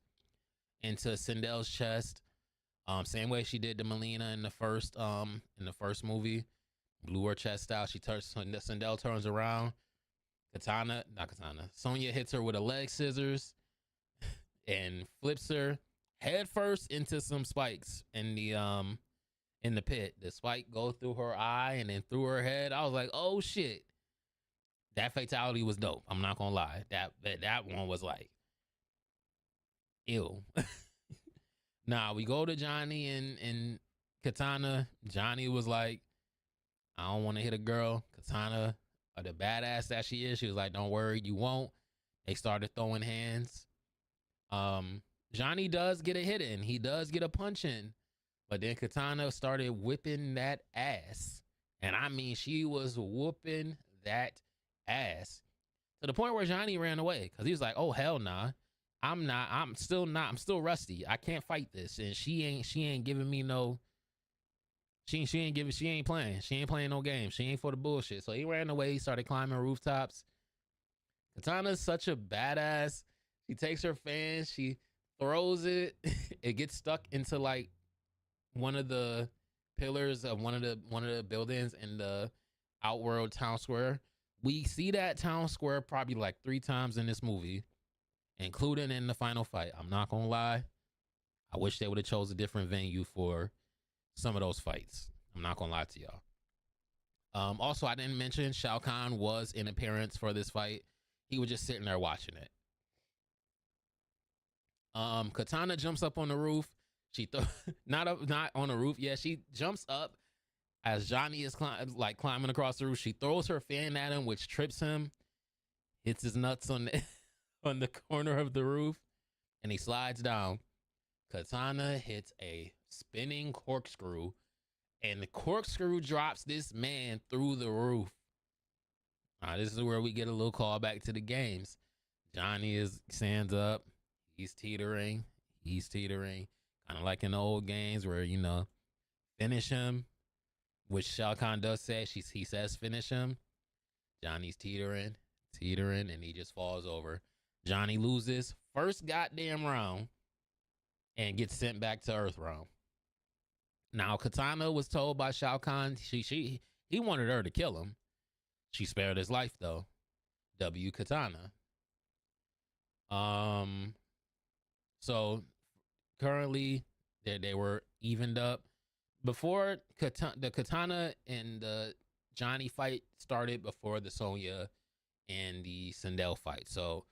into Sindel's chest. Same way she did to Melina in the first movie. Blew her chest out. Sindel turns around. Sonya hits her with a leg scissors and flips her head first into some spikes in the pit. The spike goes through her eye and then through her head. I was like, oh shit. That fatality was dope. I'm not gonna lie. That one was like, ew. Now we go to Johnny and Katana. Johnny was like, I don't want to hit a girl. Katana, the badass that she is, she was like, don't worry, you won't. They started throwing hands. Johnny does get a hit in. He does get a punch in. But then Katana started whipping that ass. And I mean, she was whooping that ass to the point where Johnny ran away because he was like, oh hell nah, I'm still rusty, I can't fight this. And she ain't giving me no, she ain't playing no game, she ain't for the bullshit. So he ran away. He started climbing rooftops. Katana's such a badass. She takes her fan, she throws it, it gets stuck into like one of the pillars of one of the buildings in the Outworld town square. We see that town square probably like 3 times in this movie, including in the final fight. I'm not gonna lie. I wish they would have chose a different venue for some of those fights. I'm not gonna lie to y'all. Also, I didn't mention Shao Kahn was in appearance for this fight. He was just sitting there watching it. Katana jumps up on the roof. She not on the roof. Yeah, she jumps up as Johnny is climbing across the roof. She throws her fan at him, which trips him, hits his nuts on the on the corner of the roof, and he slides down. Katana hits a spinning corkscrew, and the corkscrew drops this man through the roof. This is where we get a little callback to the games. Johnny stands up. He's teetering. Kind of like in the old games where, finish him, which Shao Kahn does say. He says finish him. Johnny's teetering, and he just falls over. Johnny loses first goddamn round and gets sent back to Earth Realm. Now, Katana was told by Shao Kahn he wanted her to kill him. She spared his life, though. W Katana. So currently they were evened up. Before the Katana and the Johnny fight started, before the Sonya and the Sindel fight. So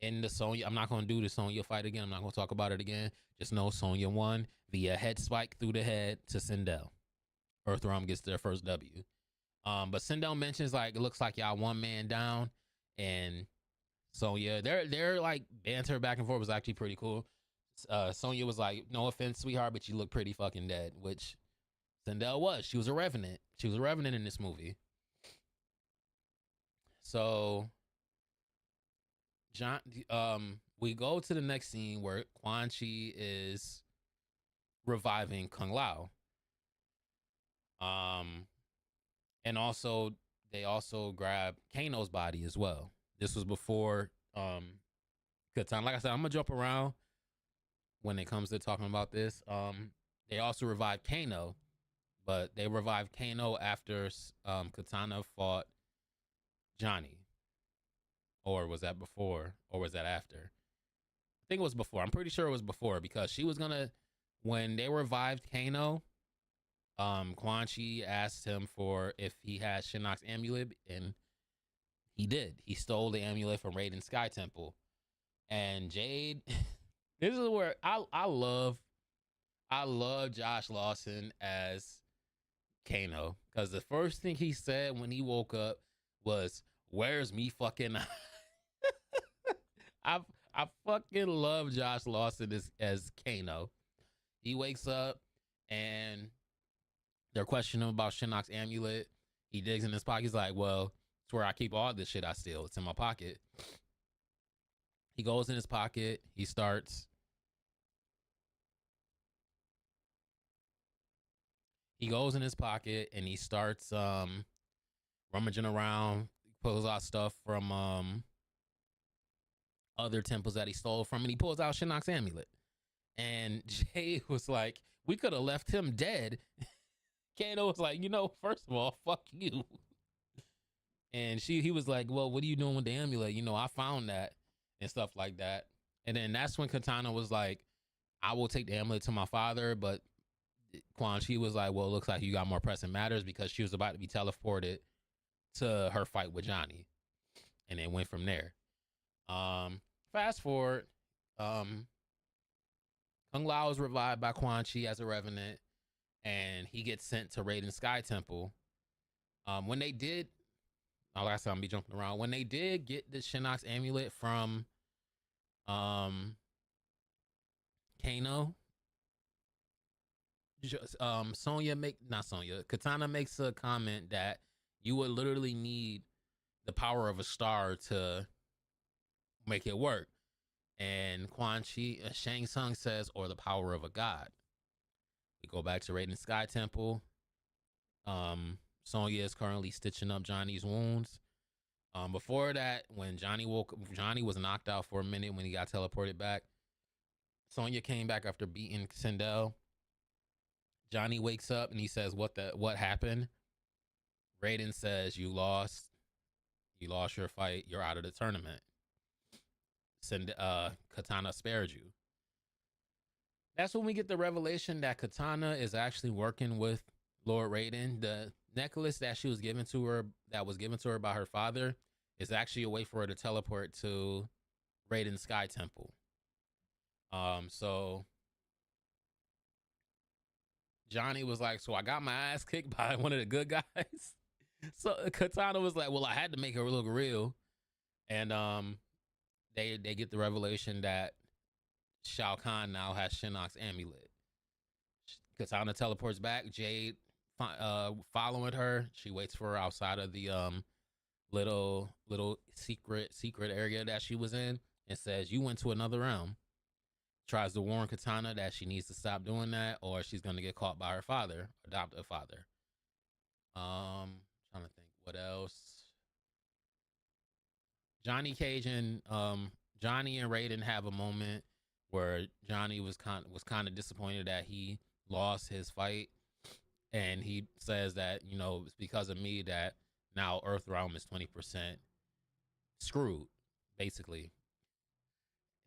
in the Sonya, I'm not going to do the Sonya fight again. I'm not going to talk about it again. Just know Sonya won via head spike through the head to Sindel. Earthrealm gets their first W. But Sindel mentions like it looks like y'all one man down, and Sonya, they're like banter back and forth was actually pretty cool. Sonya was like, "No offense, sweetheart, but you look pretty fucking dead," which Sindel was. She was a revenant. She was a revenant in this movie. So, we go to the next scene where Quan Chi is reviving Kung Lao. And also they also grab Kano's body as well. This was before Katana. Like I said, I'm gonna jump around when it comes to talking about this. They also revived Kano, but they revived Kano after Katana fought Johnny. Or was that before? Or was that after? I think it was before. I'm pretty sure it was before, because she was gonna, when they revived Kano, Quan Chi asked him for if he had Shinnok's amulet, and he did. He stole the amulet from Raiden Sky Temple. And Jade, this is where I love Josh Lawson as Kano, because the first thing he said when he woke up was, "Where's me fucking?" I fucking love Josh Lawson as Kano. He wakes up and they're questioning him about Shinnok's amulet. He digs in his pocket. He's like, "Well, it's where I keep all this shit I steal. It's in my pocket." He goes in his pocket. He starts and he starts rummaging around, pulls out stuff from other temples that he stole from, and he pulls out Shinnok's amulet. And Jay was like, "We could have left him dead." Kano was like, "First of all, fuck you." And he was like, "Well, what are you doing with the amulet? I found that," and stuff like that. And then that's when Katana was like, "I will take the amulet to my father," but Quan Chi was like, "Well, it looks like you got more pressing matters," because she was about to be teleported to her fight with Johnny. And it went from there. Fast forward, Kung Lao is revived by Quan Chi as a revenant, and he gets sent to Raiden Sky Temple. When they did, like I said, I'm gonna be jumping around. When they did get the Shinnok's amulet from Kano, Katana makes a comment that you would literally need the power of a star to make it work. And Shang Tsung says, "Or the power of a god." We go back to Raiden Sky Temple. Sonya is currently stitching up Johnny's wounds. Before that, when Johnny was knocked out for a minute when he got teleported back. Sonya came back after beating Sindel. Johnny wakes up and he says, What happened?" Raiden says, "You lost. You lost your fight. You're out of the tournament. Katana spared you." That's when we get the revelation that Katana is actually working with Lord Raiden. The necklace that was given to her by her father, is actually a way for her to teleport to Raiden's Sky Temple. So Johnny was like, "So I got my ass kicked by one of the good guys." So Katana was like, "Well, I had to make her look real," and they get the revelation that Shao Kahn now has Shinnok's amulet. Katana teleports back. Jade, following her, she waits for her outside of the little secret area that she was in, and says, "You went to another realm." Tries to warn Katana that she needs to stop doing that, or she's gonna get caught by her father, adoptive father. Trying to think what else. Johnny Cage and Johnny and Raiden have a moment where Johnny was kind of disappointed that he lost his fight, and he says that, it's because of me that now Earthrealm is 20% screwed, basically.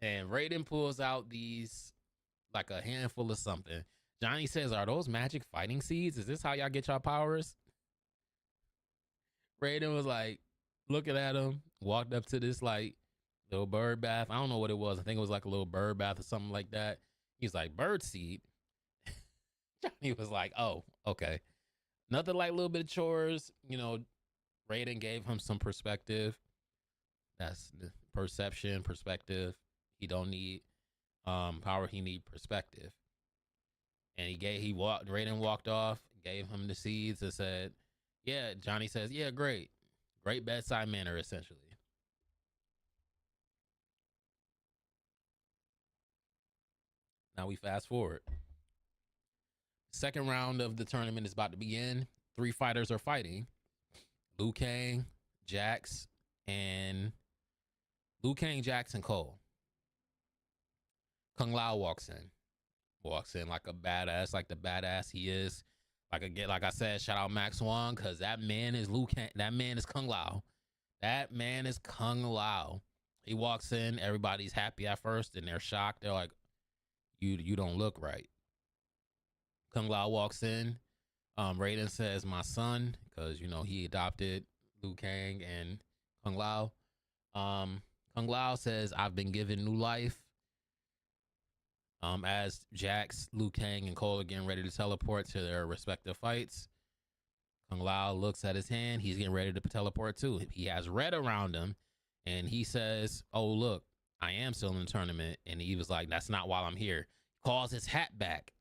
And Raiden pulls out these, like, a handful of something. Johnny says, "Are those magic fighting seeds? Is this how y'all get y'all powers?" Raiden was like, looking at him, walked up to this, like, little bird bath. I don't know what it was. I think it was like a little bird bath or something like that. He's like, "Bird seed?" Johnny was like, "Oh, okay." Nothing like a little bit of chores. Raiden gave him some perspective. That's the perspective. He don't need power, he need perspective. And Raiden walked off, gave him the seeds, and said, "Yeah." Johnny says, "Yeah, great bedside manner," essentially. Now we fast forward. Second round of the tournament is about to begin. 3 fighters are fighting: Liu Kang, Jax, and Cole. Kung Lao walks in like a badass, like the badass he is. Like I said, shout out Max Wong, because that man is Liu Kang. That man is Kung Lao. That man is Kung Lao. He walks in, everybody's happy at first, and they're shocked. They're like, "You don't look right." Kung Lao walks in. Raiden says, "My son," because he adopted Liu Kang and Kung Lao. Kung Lao says, "I've been given new life." As Jax, Liu Kang, and Cole are getting ready to teleport to their respective fights, Kung Lao looks at his hand. He's getting ready to teleport too. He has red around him, and he says, "Oh, look, I am still in the tournament." And he was like, "That's not while I'm here." Calls his hat back,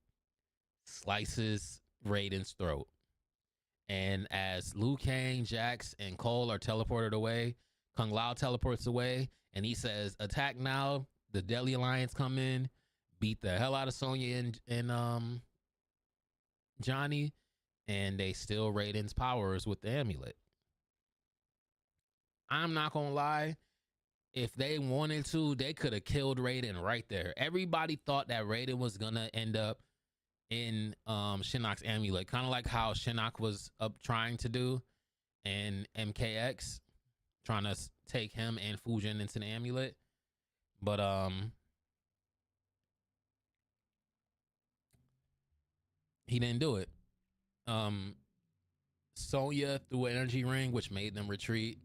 slices Raiden's throat. And as Liu Kang, Jax, and Cole are teleported away, Kung Lao teleports away, and he says, "Attack now." The Deadly Alliance come in, beat the hell out of Sonya and Johnny, and they steal Raiden's powers with the amulet. I'm not gonna lie, if they wanted to, they could have killed Raiden right there. Everybody thought that Raiden was gonna end up in Shinnok's amulet, kind of like how Shinnok was up trying to do in MKX, trying to take him and Fujin into the amulet. But he didn't do it. Um, Sonya threw an energy ring, which made them retreat.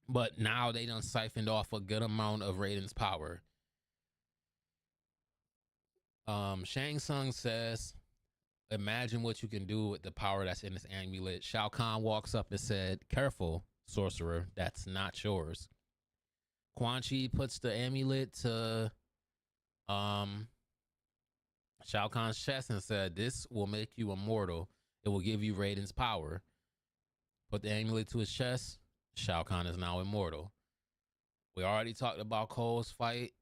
But now they done siphoned off a good amount of Raiden's power. Shang Tsung says, "Imagine what you can do with the power that's in this amulet." Shao Kahn walks up and said, "Careful, sorcerer, that's not yours." Quan Chi puts the amulet to Shao Kahn's chest and said, "This will make you immortal. It will give you Raiden's power." Put the amulet to his chest. Shao Kahn is now immortal. We already talked about Cole's fight.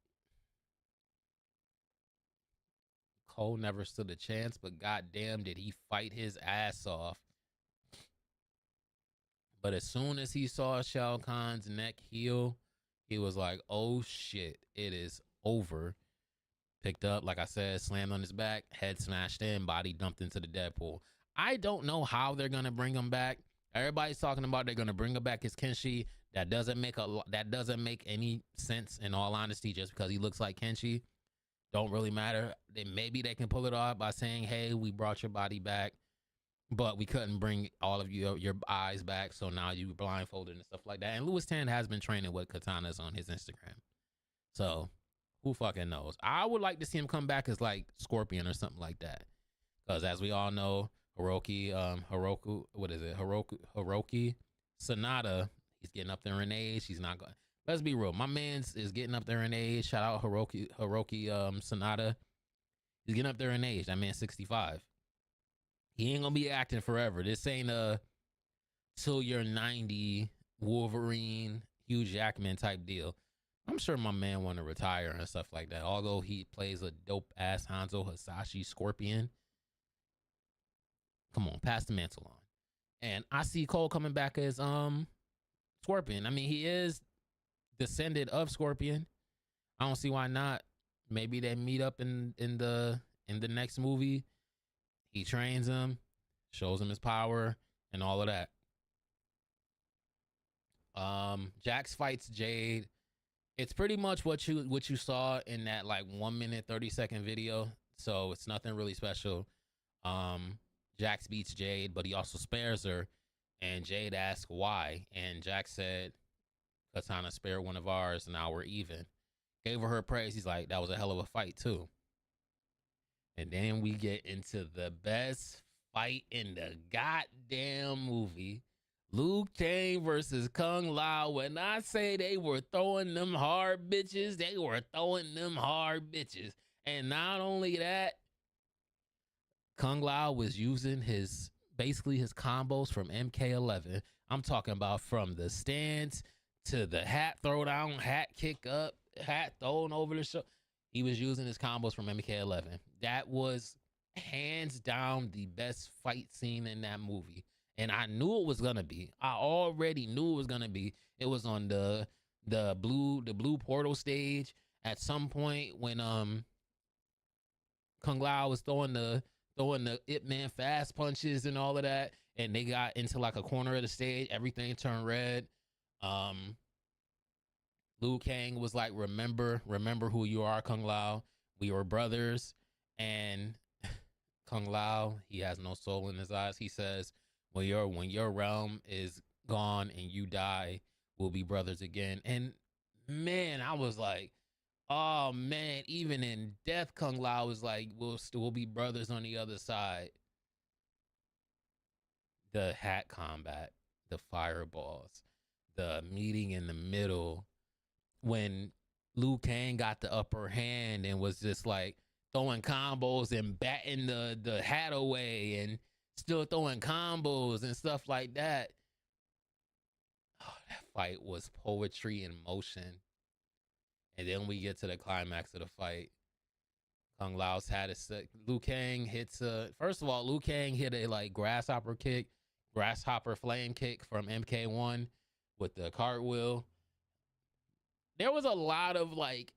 Cole never stood a chance, but goddamn did he fight his ass off. But as soon as he saw Shao Kahn's neck heal, he was like, "Oh shit, it is over." Picked up, like I said, slammed on his back, head smashed in, body dumped into the Deadpool. I don't know how they're gonna bring him back. Everybody's talking about they're gonna bring him back as Kenshi. That doesn't make any sense in all honesty. Just because he looks like Kenshi, don't really matter. Maybe they can pull it off by saying, "Hey, we brought your body back, but we couldn't bring all of your eyes back, so now you blindfolded and stuff like that." And Louis Tan has been training with katanas on his Instagram, so who fucking knows? I would like to see him come back as like Scorpion or something like that, because as we all know, Hiroki Sanada, he's getting up there in age. He's not going. Let's be real, my man's is getting up there in age. Shout out Hiroki Sanada. He's getting up there in age. That man's 65. He ain't gonna be acting forever. This ain't a till you're 90 Wolverine, Hugh Jackman type deal. I'm sure my man want to retire and stuff like that. Although he plays a dope ass Hanzo Hasashi Scorpion. Come on, pass the mantle on. And I see Cole coming back as Scorpion. I mean, he is descended of Scorpion. I don't see why not. Maybe they meet up in the next movie. He trains him, shows him his power, and all of that. Jax fights Jade. It's pretty much what you saw in that like 1 minute 30-second video. So it's nothing really special. Jax beats Jade, but he also spares her. And Jade asks why. And Jax said, "Katana spared one of ours, now we're even." Gave her praise. He's like, "That was a hell of a fight too." And then we get into the best fight in the goddamn movie. Liu Kang versus Kung Lao. When I say they were throwing them hard bitches, they were throwing them hard bitches. And not only that, Kung Lao was using basically his combos from MK11. I'm talking about from the stance to the hat throw down, hat kick up, hat thrown over the shoulder. He was using his combos from MK11. That was hands down the best fight scene in that movie. And I knew it was gonna be. I already knew it was gonna be. It was on the blue portal stage at some point when Kung Lao was throwing the Ip Man fast punches and all of that, and they got into like a corner of the stage. Everything turned red. Liu Kang was like, remember who you are, Kung Lao. We were brothers. And Kung Lao, he has no soul in his eyes. He says, when your realm is gone and you die, we'll be brothers again. And man, I was like, oh man, even in death, Kung Lao was like, we'll be brothers on the other side. The hat combat, the fireballs, the meeting in the middle, when Liu Kang got the upper hand and was just like throwing combos and batting the hat away and still throwing combos and stuff like that. Oh, that fight was poetry in motion. And then we get to the climax of the fight. Kung Lao's had a Liu Kang hits first of all, Liu Kang hit a like grasshopper flame kick from MK1 with the cartwheel. There was a lot of like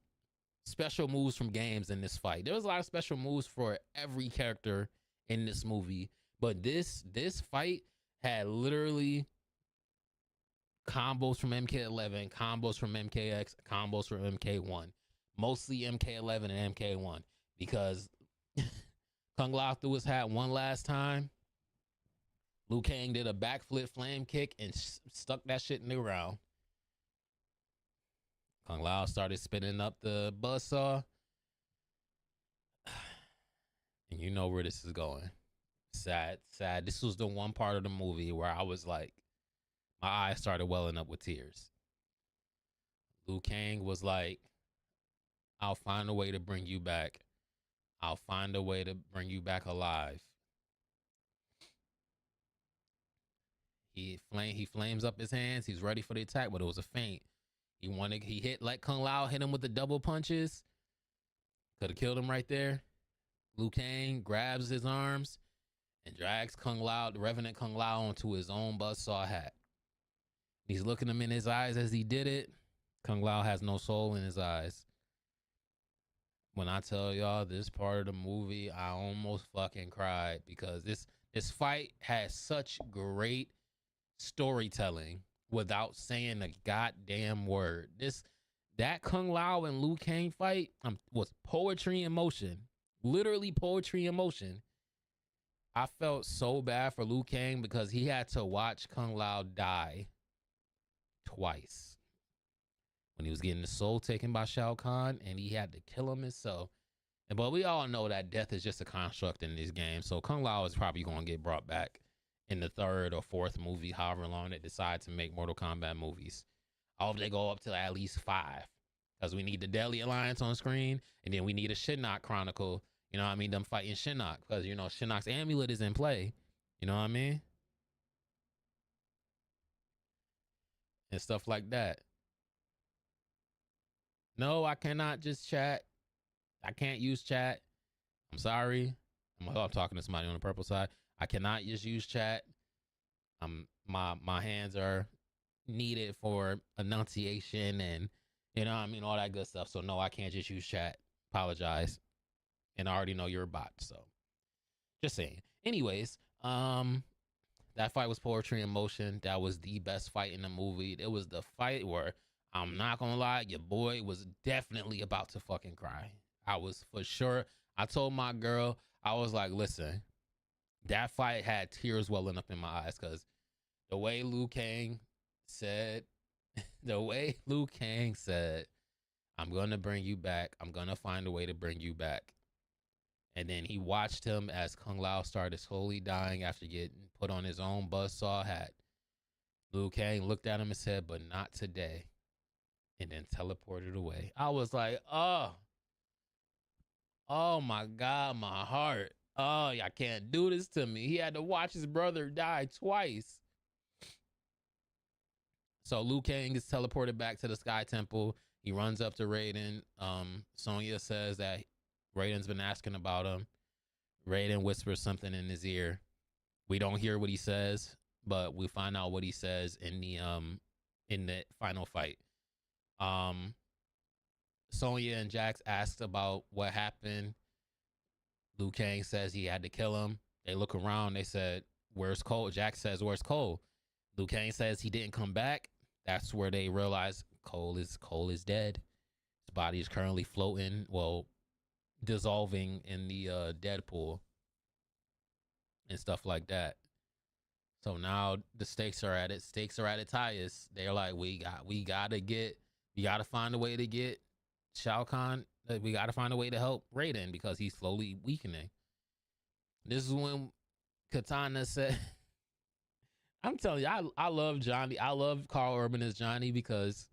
special moves from games in this fight. There was a lot of special moves for every character in this movie. But this fight had literally combos from MK11, combos from MKX, combos from MK1. Mostly MK11 and MK1. Because Kung Lao threw his hat one last time. Liu Kang did a backflip flame kick and stuck that shit in the ground. Kung Lao started spinning up the buzzsaw. And you know where this is going. Sad. This was the one part of the movie where I was like, my eyes started welling up with tears. Liu Kang was like, I'll find a way to bring you back. I'll find a way to bring you back alive. He flames up his hands. He's ready for the attack, but it was a feint. He hit like Kung Lao hit him with the double punches. Could have killed him right there. Liu Kang grabs his arms and drags Kung Lao, the Revenant Kung Lao, onto his own buzzsaw hat. He's looking him in his eyes as he did it. Kung Lao has no soul in his eyes. When I tell y'all this part of the movie, I almost fucking cried because this fight has such great storytelling without saying a goddamn word. That Kung Lao and Liu Kang fight was poetry in motion, literally poetry in motion. I felt so bad for Liu Kang because he had to watch Kung Lao die twice when he was getting his soul taken by Shao Kahn, and he had to kill him himself. But we all know that death is just a construct in this game, so Kung Lao is probably going to get brought back in the third or fourth movie, however long they decide to make Mortal Kombat movies. I hope they go up to at least 5, because we need the Deadly Alliance on screen, and then we need a Shinnok Chronicle. You know what I mean? Them fighting Shinnok, because, you know, Shinnok's amulet is in play. You know what I mean? And stuff like that. No, I cannot just chat. I can't use chat. I'm sorry. I'm talking to somebody on the purple side. I cannot just use chat. My hands are needed for enunciation and, you know what I mean, all that good stuff. So no, I can't just use chat. Apologize. And I already know you're a bot, so just saying. Anyways, that fight was poetry in motion. That was the best fight in the movie. It was the fight where, I'm not gonna lie, your boy was definitely about to fucking cry. I was for sure. I told my girl, I was like, listen, that fight had tears welling up in my eyes, because the way Liu Kang said, I'm gonna bring you back. I'm gonna find a way to bring you back. And then he watched him as Kung Lao started slowly dying after getting put on his own buzzsaw hat. Liu Kang looked at him and said, but not today. And then teleported away. I was like, oh my God, my heart. Oh, y'all can't do this to me. He had to watch his brother die twice. So Liu Kang is teleported back to the Sky Temple. He runs up to Raiden. Sonya says that Raiden's been asking about him. Raiden whispers something in his ear. We don't hear what he says, but we find out what he says in the final fight. Sonya and Jax asked about what happened. Liu Kang says he had to kill him. They look around. They said, where's Cole? Jax says, where's Cole? Liu Kang says he didn't come back. That's where they realize Cole is dead. His body is currently floating, dissolving in the dead pool and stuff like that. So now the stakes are at its highest. They're like, we gotta find a way to get Shao Kahn. We gotta find a way to help Raiden because he's slowly weakening. This is when Katana said, I'm telling you, I love Johnny. I love Carl Urban as Johnny, because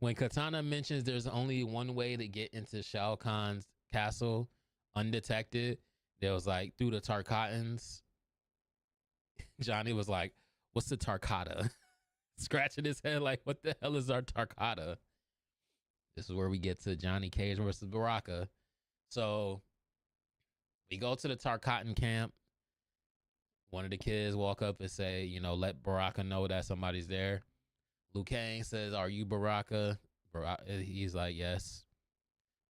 when Katana mentions there's only one way to get into Shao Kahn's castle undetected, there was like through the Tarkatans. Johnny was like, what's the Tarkata? Scratching his head like, what the hell is our Tarkata? This is where we get to Johnny Cage versus Baraka. So we go to the Tarkatan camp. One of the kids walk up and say, you know, let Baraka know that somebody's there. Liu Kang says, are you Baraka? He's like, yes.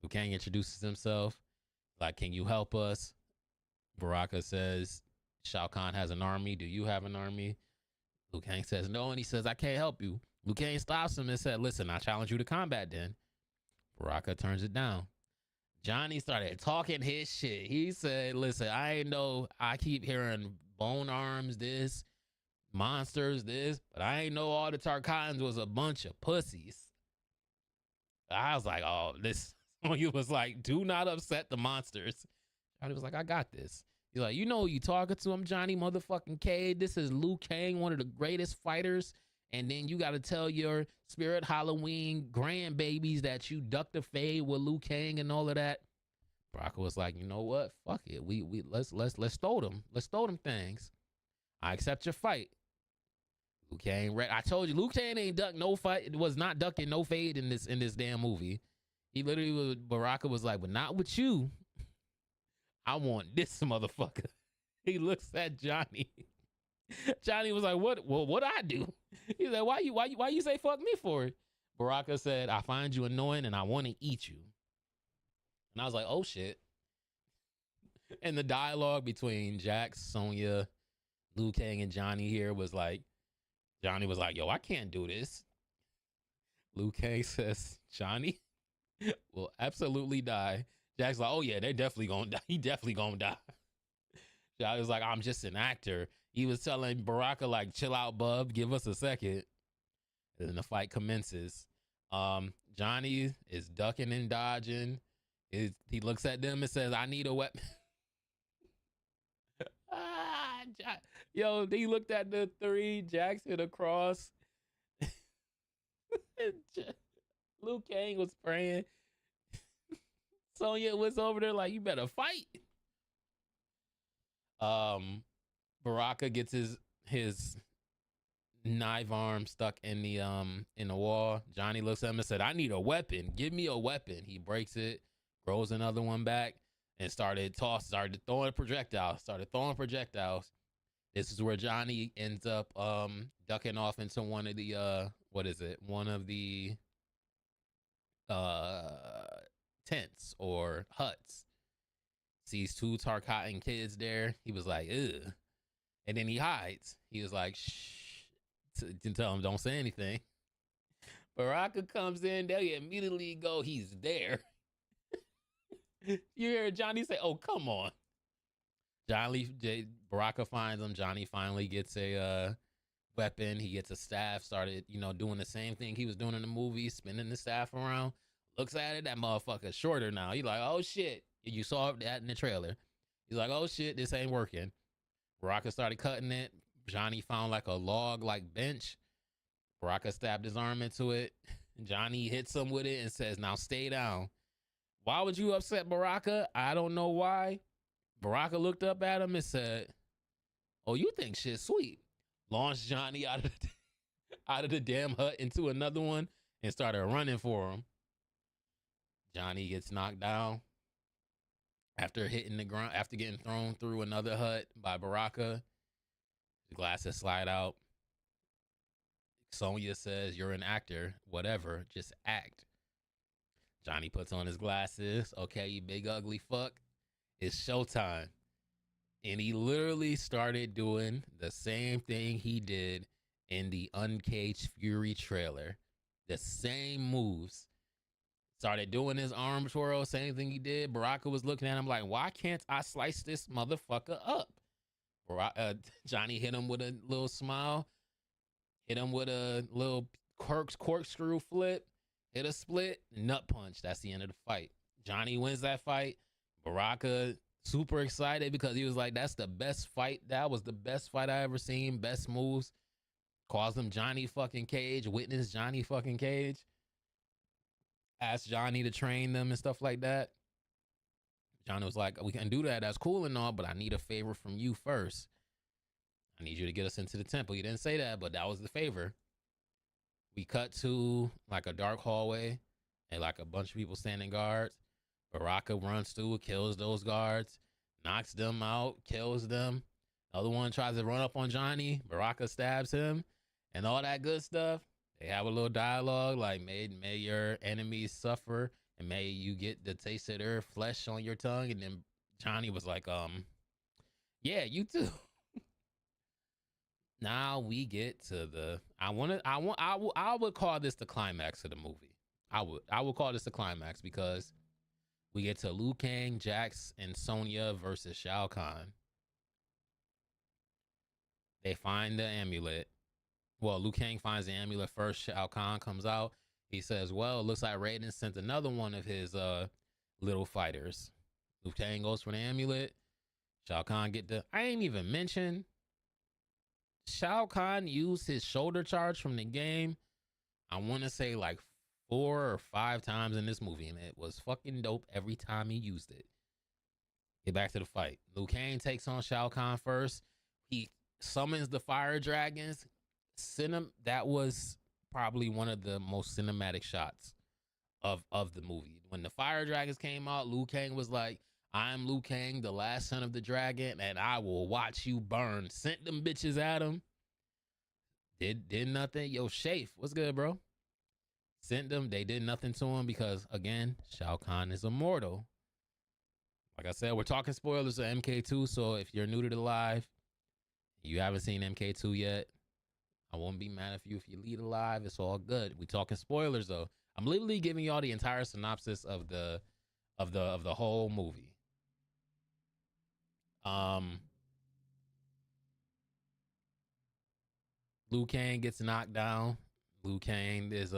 Liu Kang introduces himself. Like, can you help us? Baraka says, Shao Kahn has an army. Do you have an army? Liu Kang says, no. And he says, I can't help you. Liu Kang stops him and said, listen, I challenge you to combat then. Baraka turns it down. Johnny started talking his shit. He said, listen, I keep hearing bone arms, this, monsters, this, but I ain't know all the Tarkatans was a bunch of pussies. I was like, oh, this. He was like, do not upset the monsters. Johnny was like, I got this. He's like, you know who you talking to? I'm Johnny motherfucking Cage. This is Liu Kang, one of the greatest fighters. And then you got to tell your Spirit Halloween grandbabies that you ducked a fade with Liu Kang and all of that. Baraka was like, you know what? Fuck it. Let's throw them. Let's throw them things. I accept your fight. Liu Kang, I told you, Liu Kang ain't duck no fight. It was not ducking no fade in this damn movie. He literally was. Baraka was like, but not with you. I want this motherfucker. He looks at Johnny. Johnny was like, "What? Well, what I do?" He's like, why you say fuck me for it?" Baraka said, "I find you annoying and I want to eat you." And I was like, "Oh shit!" And the dialogue between Jax, Sonya, Liu Kang, and Johnny here was like, Johnny was like, "Yo, I can't do this." Liu Kang says, "Johnny will absolutely die." Jack's like, "Oh yeah, they're definitely gonna die. He definitely gonna die." Johnny was like, "I'm just an actor." He was telling Baraka like, "Chill out, bub. Give us a second." And then the fight commences. Johnny is ducking and dodging. He looks at them and says, "I need a weapon." ah, Yo, he looked at the three. Jax hit across. Liu Kang was praying. Sonya was over there like, "You better fight." Um, Baraka gets his knife arm stuck in the wall. Johnny looks at him and said, "I need a weapon. Give me a weapon." He breaks it, grows another one back, and started throwing projectiles. This is where Johnny ends up ducking off into one of the what is it? One of the uh tents or huts. Sees two Tarkatan kids there. He was like, "Ugh." And then he hides. He was like, "Shh." To tell him, "Don't say anything." Baraka comes in. They immediately go, "He's there." You hear Johnny say, "Oh, come on." Baraka finds him. Johnny finally gets a weapon. He gets a staff. Started, doing the same thing he was doing in the movie, spinning the staff around. Looks at it. That motherfucker's shorter now. He's like, "Oh shit." You saw that in the trailer. He's like, "Oh shit, this ain't working." Baraka started cutting it. Johnny found like a log like bench. Baraka stabbed his arm into it. Johnny hits him with it and says, "Now stay down." Why would you upset Baraka? I don't know why. Baraka looked up at him and said, "Oh, you think shit's sweet." Launched Johnny out of the damn hut into another one and started running for him. Johnny gets knocked down after hitting the ground, after getting thrown through another hut by Baraka. The glasses slide out. Sonya says, "You're an actor. Whatever, just act." Johnny puts on his glasses. "Okay, you big ugly fuck. It's showtime." And he literally started doing the same thing he did in the Uncaged Fury trailer. The same moves. Started doing his arm twirl, same thing he did. Baraka was looking at him like, "Why can't I slice this motherfucker up?" Johnny hit him with a little smile, hit him with a little corkscrew flip, hit a split, nut punch. That's the end of the fight. Johnny wins that fight. Baraka super excited because he was like, "That's the best fight. That was the best fight I ever seen. Best moves." Calls him Johnny fucking Cage. Witness Johnny fucking Cage. Asked Johnny to train them and stuff like that. Johnny was like, "We can do that. That's cool and all, but I need a favor from you first. I need you to get us into the temple." He didn't say that, but that was the favor. We cut to like a dark hallway and like a bunch of people standing guards. Baraka runs through, kills those guards, knocks them out, kills them. The other one tries to run up on Johnny. Baraka stabs him and all that good stuff. They have a little dialogue like, may your enemies suffer and may you get the taste of their flesh on your tongue. And then Johnny was like, "Yeah, you too." Now we get to the I would call this the climax of the movie. I would call this the climax because we get to Liu Kang, Jax, and Sonya versus Shao Kahn. They find the amulet. Well, Liu Kang finds the amulet first. Shao Kahn comes out. He says, "Well, it looks like Raiden sent another one of his little fighters." Liu Kang goes for the amulet. Shao Kahn get the. I ain't even mentioned. Shao Kahn used his shoulder charge from the game. I want to say like 4 or 5 times in this movie, and it was fucking dope every time he used it. Get back to the fight. Liu Kang takes on Shao Kahn first. He summons the fire dragons. That was probably one of the most cinematic shots of the movie. When the fire dragons came out, Liu Kang was like, I am Liu Kang, the last son of the dragon, and I will watch you burn. Sent them bitches at him. Did nothing. Yo, Shafe, what's good, bro? Sent them. They did nothing to him because, again, Shao Kahn is immortal. Like I said, we're talking spoilers of MK2, so if you're new to the live, you haven't seen MK2 yet, I won't be mad if you lead a live. It's all good. We talking spoilers though. I'm literally giving y'all the entire synopsis of the whole movie. Liu Kang gets knocked down. Liu Kang is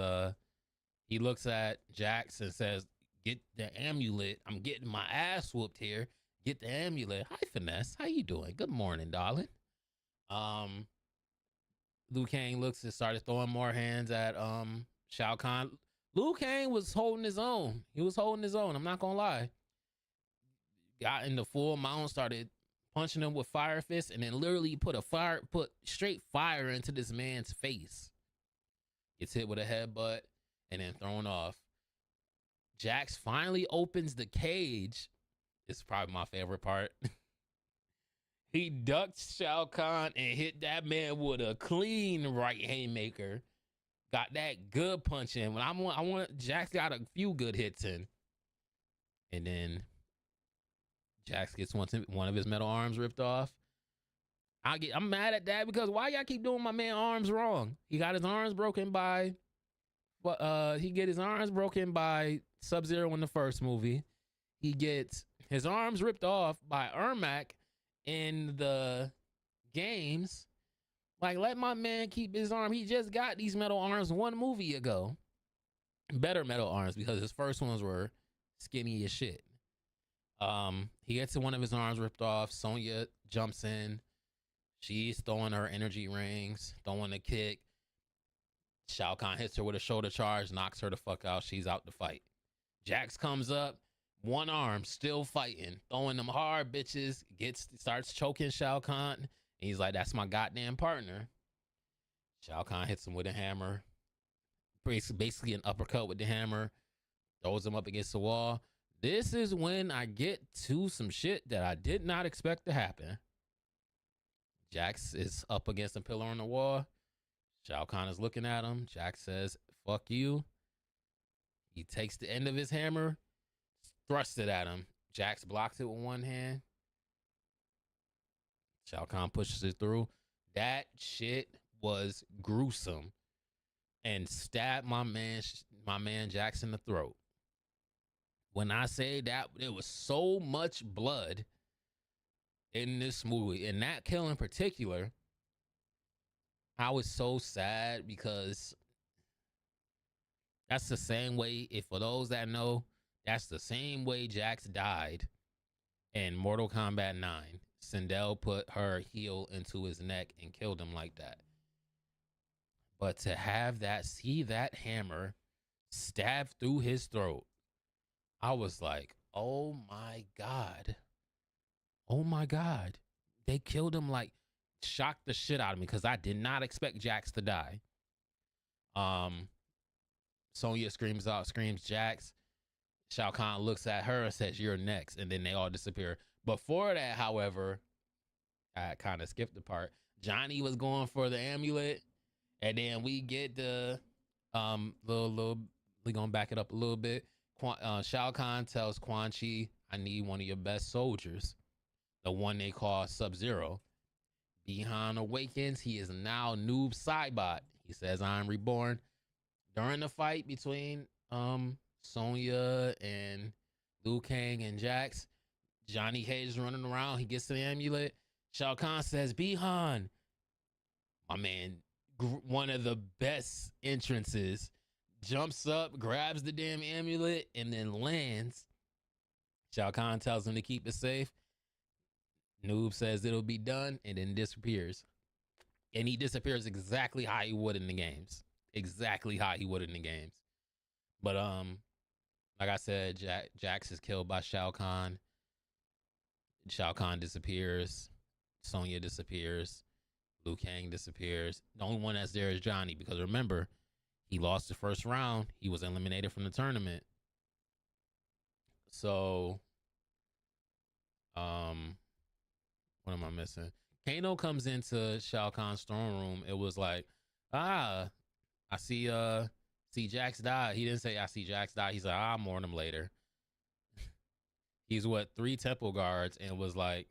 he looks at Jax and says, "Get the amulet. I'm getting my ass whooped here. Get the amulet." Hi, Finesse. How you doing? Good morning, darling. Liu Kang looks and started throwing more hands at Shao Kahn. Liu Kang was holding his own. He was holding his own. I'm not gonna lie. Got in the full mount, started punching him with fire fists, and then literally put straight fire into this man's face. Gets hit with a headbutt and then thrown off. Jax finally opens the cage. It's probably my favorite part. He ducked Shao Kahn and hit that man with a clean right haymaker. Got that good punch in. When I want Jax got a few good hits in. And then Jax gets one of his metal arms ripped off. I'm mad at that because why y'all keep doing my man arms wrong? He got his arms broken by Sub-Zero in the first movie. He gets his arms ripped off by Ermac in the games. Like, let my man keep his arm. He just got these metal arms 1 movie ago. Better metal arms because his first ones were skinny as shit. He gets one of his arms ripped off. Sonya jumps in. She's throwing her energy rings, throwing a kick. Shao Kahn hits her with a shoulder charge, knocks her the fuck out. She's out to fight. Jax comes up, one arm, still fighting, throwing them hard bitches, starts choking Shao Kahn. And he's like, that's my goddamn partner. Shao Kahn hits him with a hammer. Basically an uppercut with the hammer. Throws him up against the wall. This is when I get to some shit that I did not expect to happen. Jax is up against a pillar on the wall. Shao Kahn is looking at him. Jax says, fuck you. He takes the end of his hammer, thrusts it at him. Jax blocks it with one hand. Shao Kahn pushes it through. That shit was gruesome and stabbed my man Jax in the throat. When I say that, there was so much blood in this movie. In that kill in particular, I was so sad because that's the same way, if for those that know, that's the same way Jax died in Mortal Kombat 9. Sindel put her heel into his neck and killed him like that. But to see that hammer stab through his throat, I was like, oh my God. Oh my God. They killed him, like, shocked the shit out of me because I did not expect Jax to die. Sonya screams Jax. Shao Kahn looks at her and says, you're next. And then they all disappear. Before that, however, I kind of skipped the part. Johnny was going for the amulet. And then we get the we're gonna back it up a little bit. Shao Kahn tells Quan Chi, I need one of your best soldiers. The one they call Sub-Zero. Bihan awakens. He is now Noob Saibot. He says, I'm reborn. During the fight between Sonya and Liu Kang and Jax, Johnny Cage running around. He gets the amulet. Shao Kahn says, Bihan. My man, one of the best entrances, jumps up, grabs the damn amulet, and then lands. Shao Kahn tells him to keep it safe. Noob says it'll be done and then disappears. And he disappears exactly how he would in the games. Exactly how he would in the games. But like I said, Jax is killed by Shao Kahn. Shao Kahn disappears. Sonya disappears. Liu Kang disappears. The only one that's there is Johnny, because remember, he lost the first round. He was eliminated from the tournament. So Um, what am I missing? Kano comes into Shao Kahn's throne room. It was like, ah, I see Jax die. He didn't say I see Jax die. He said I'll mourn him later. He's what, 3 temple guards, and was like,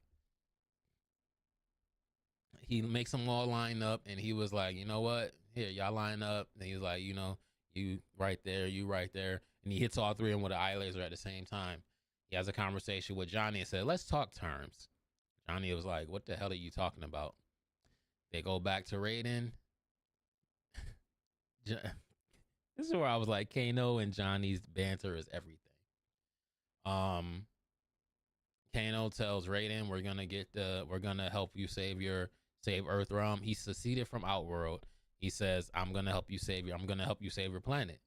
he makes them all line up, and he was like, you know what? Here, y'all line up. And he was like, you right there, you right there, and he hits all 3 of them with an eye laser at the same time. He has a conversation with Johnny and said, let's talk terms. Johnny was like, what the hell are you talking about? They go back to Raiden. This is where I was like, Kano and Johnny's banter is everything. Um, Kano tells Raiden, we're gonna help you save Earthrealm. He seceded from Outworld. He says, I'm gonna help you save your planet.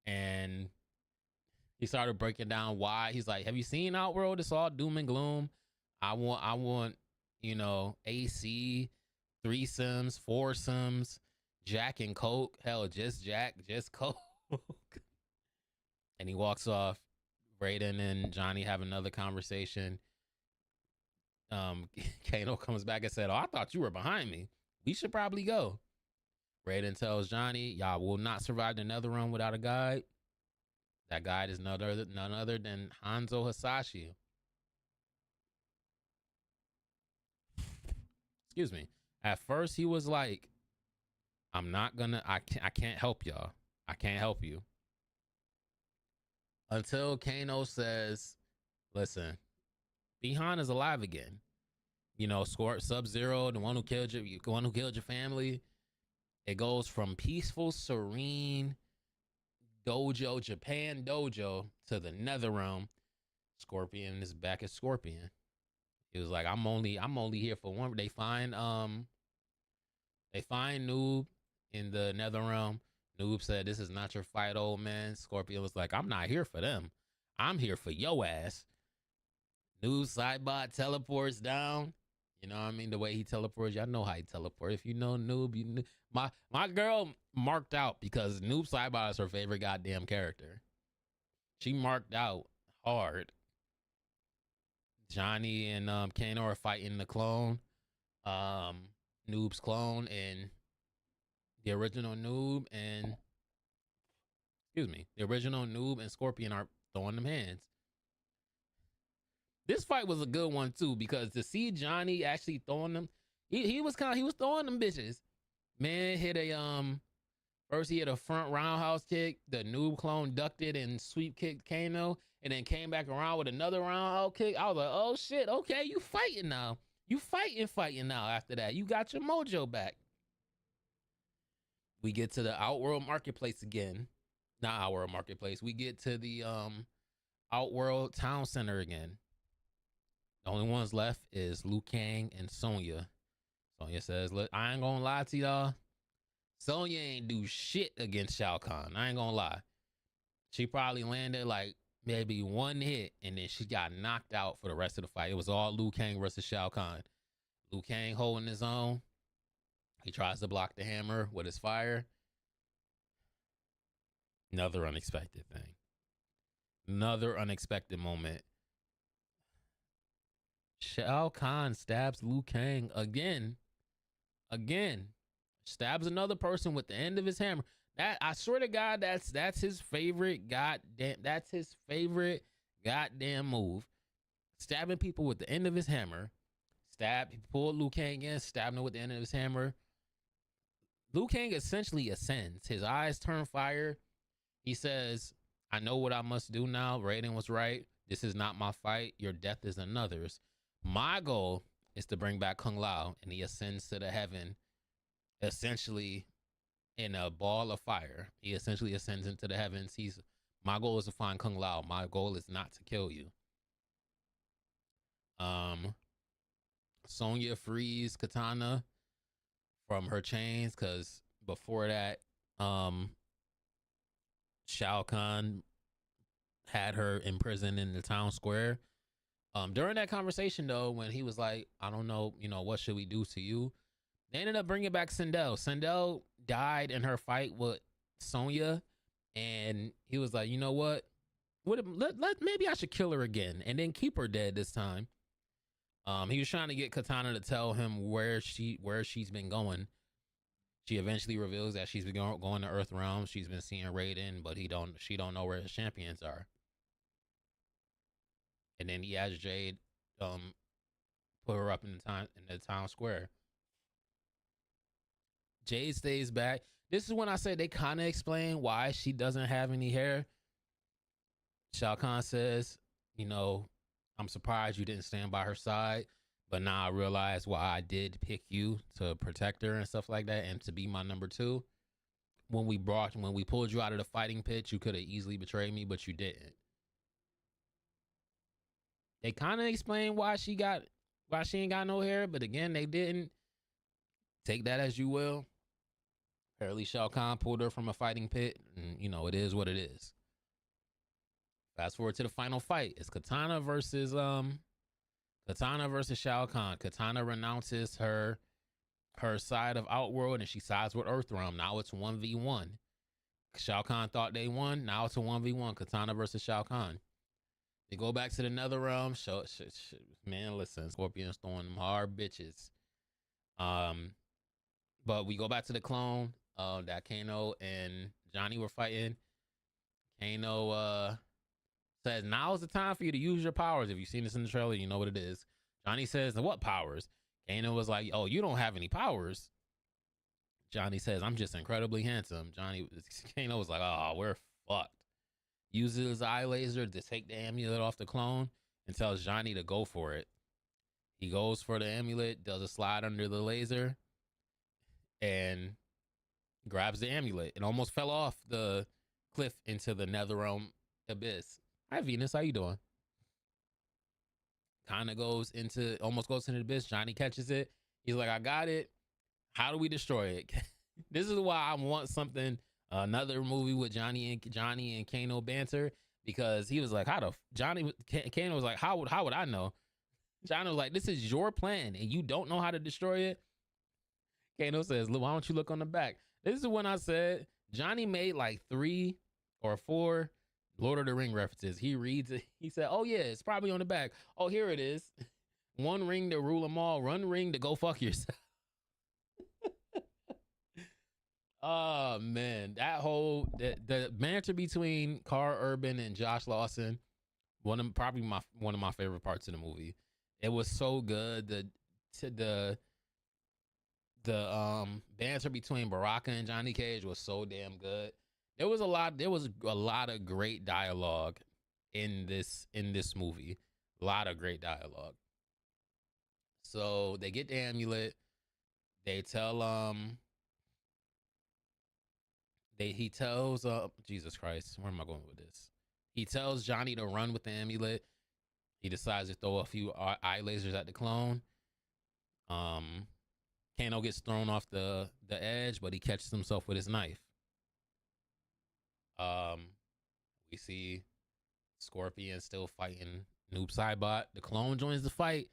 And he started breaking down why. He's like, have you seen Outworld? It's all doom and gloom. I want, AC, threesomes, foursomes, Jack and Coke. Hell, just Jack, just Coke. And he walks off. Raiden and Johnny have another conversation. Kano comes back and said, oh, I thought you were behind me. We should probably go. Raiden tells Johnny, y'all will not survive the Netherrealm without a guide. That guide is none other than Hanzo Hasashi. Excuse me. At first, he was like, I can't help y'all. I can't help you. Until Kano says, listen, Bihan is alive again. Sub-Zero, the one who killed your family. It goes from peaceful, serene dojo, Japan dojo, to the Netherrealm. Scorpion is back as Scorpion. He was like, I'm only here for one. They find Noob in the Netherrealm. Noob said, this is not your fight, old man. Scorpion was like, I'm not here for them. I'm here for yo ass. Noob sidebot teleports down. You know what I mean? The way he teleports, y'all know how he teleports. If you know Noob, you know. My girl marked out because Noob sidebot is her favorite goddamn character. She marked out hard. Johnny and Kano are fighting the clone. Noob's clone and the original Noob and Scorpion are throwing them hands. This fight was a good one too, because to see Johnny actually throwing them, he was throwing them bitches. Man hit first he hit a front roundhouse kick. The Noob clone ducked it and sweep kicked Kano, and then came back around with another roundhouse kick. I was like, oh shit, okay, you fighting now. You fighting now after that. You got your mojo back. We get to the Outworld Marketplace again. Not Outworld Marketplace. We get to the Outworld Town Center again. The only ones left is Liu Kang and Sonya. Sonya says, look, I ain't gonna lie to y'all. Sonya ain't do shit against Shao Kahn. I ain't gonna lie. She probably landed like maybe one hit, and then she got knocked out for the rest of the fight. It was all Liu Kang versus Shao Kahn. Liu Kang holding his own. He tries to block the hammer with his fire. Another unexpected thing. Another unexpected moment. Shao Kahn stabs Liu Kang again. Stabs another person with the end of his hammer. That, I swear to God, that's his favorite goddamn move. Stabbing people with the end of his hammer. He pulled Liu Kang in, stabbed him with the end of his hammer. Liu Kang essentially ascends. His eyes turn fire. He says, I know what I must do now. Raiden was right. This is not my fight. Your death is another's. My goal is to bring back Kung Lao, and he ascends to the heaven, essentially in a ball of fire. He essentially ascends into the heavens. My goal is to find Kung Lao. My goal is not to kill you. Sonya frees Katana from her chains, because before that, Shao Kahn had her imprisoned in the town square. During that conversation, though, when he was like, I don't know, what should we do to you? They ended up bringing back Sindel. Sindel died in her fight with Sonya, and he was like, you know what? Maybe I should kill her again and then keep her dead this time. He was trying to get Katana to tell him where she's been going. She eventually reveals that she's been going to Earth Realm. She's been seeing Raiden, but she don't know where his champions are. And then he has Jade put her up in the town square. Jade stays back. This is when I said they kind of explain why she doesn't have any hair. Shao Kahn says, I'm surprised you didn't stand by her side, but now I realize why I did pick you to protect her and stuff like that and to be my number 2. When we pulled you out of the fighting pit, you could have easily betrayed me, but you didn't. They kind of explain why she ain't got no hair, but again, they didn't. Take that as you will. Apparently, Shao Kahn pulled her from a fighting pit, and it is what it is. Fast forward to the final fight. It's Katana versus Shao Kahn. Katana renounces her side of Outworld and she sides with Earthrealm. Now it's 1v1. Shao Kahn thought they won. Now it's a 1v1. Katana versus Shao Kahn. They go back to the Netherrealm. Man, listen, Scorpion's throwing them hard bitches. But we go back to the clone that Kano and Johnny were fighting. Kano says, now's the time for you to use your powers. If you've seen this in the trailer, you know what it is. Johnny says, what powers? Kano was like, oh, you don't have any powers. Johnny says, I'm just incredibly handsome. Kano was like, oh, we're fucked. Uses his eye laser to take the amulet off the clone and tells Johnny to go for it. He goes for the amulet, does a slide under the laser, and grabs the amulet. It almost fell off the cliff into the Netherrealm abyss. Hi, Venus. How you doing? Almost goes into the abyss. Johnny catches it. He's like, I got it. How do we destroy it? This is why I want something, another movie with Johnny and Kano banter, because he was like, Kano was like, how would I know? Johnny was like, this is your plan and you don't know how to destroy it. Kano says, why don't you look on the back? This is when I said Johnny made like 3 or 4 Lord of the Ring references. He reads it. He said, oh yeah, it's probably on the back. Oh, here it is. 1 ring to rule them all. 1 ring to go fuck yourself. Oh man, the banter between Carl Urban and Josh Lawson, one of my favorite parts of the movie. It was so good. The banter between Baraka and Johnny Cage was so damn good. There was a lot of great dialogue in this movie. A lot of great dialogue. So they get the amulet. They tell he tells Jesus Christ, where am I going with this? He tells Johnny to run with the amulet. He decides to throw a few eye lasers at the clone. Kano gets thrown off the edge, but he catches himself with his knife. We see Scorpion still fighting Noob Saibot. The clone joins the fight.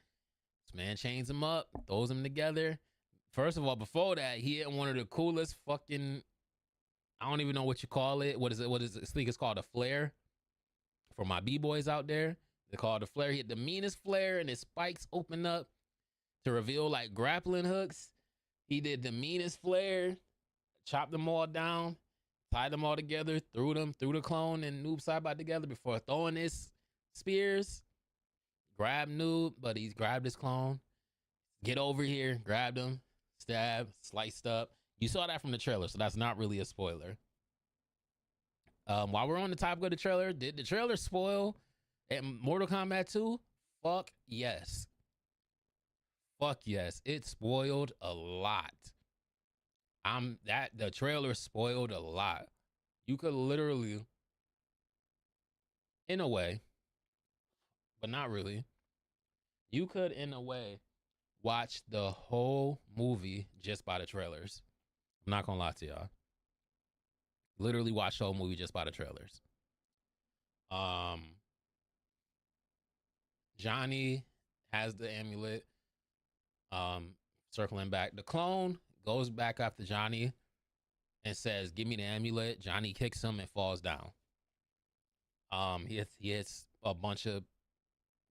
This man chains him up, throws him together. First of all, before that, he hit one of the coolest fucking, I don't even know what you call it. What is it? I think it's called a flare. For my B-boys out there, they call it a flare. He hit the meanest flare and his spikes open up to reveal like grappling hooks. He did the meanest flare, chopped them all down, tied them all together, threw the clone and Noob Saibot together before throwing his spears. Grabbed Noob, but he's grabbed his clone. Get over here, grabbed him, stabbed, sliced up. You saw that from the trailer, so that's not really a spoiler. While we're on the topic of the trailer, did the trailer spoil at Mortal Kombat 2? Fuck yes. Fuck yes. It spoiled a lot. The trailer spoiled a lot. You could literally, in a way, but not really, you could, in a way, watch the whole movie just by the trailers. I'm not gonna lie to y'all. Literally watch the whole movie just by the trailers. Johnny has the amulet. Circling back, the clone goes back after Johnny and says, give me the amulet. Johnny kicks him and falls down. He hits a bunch of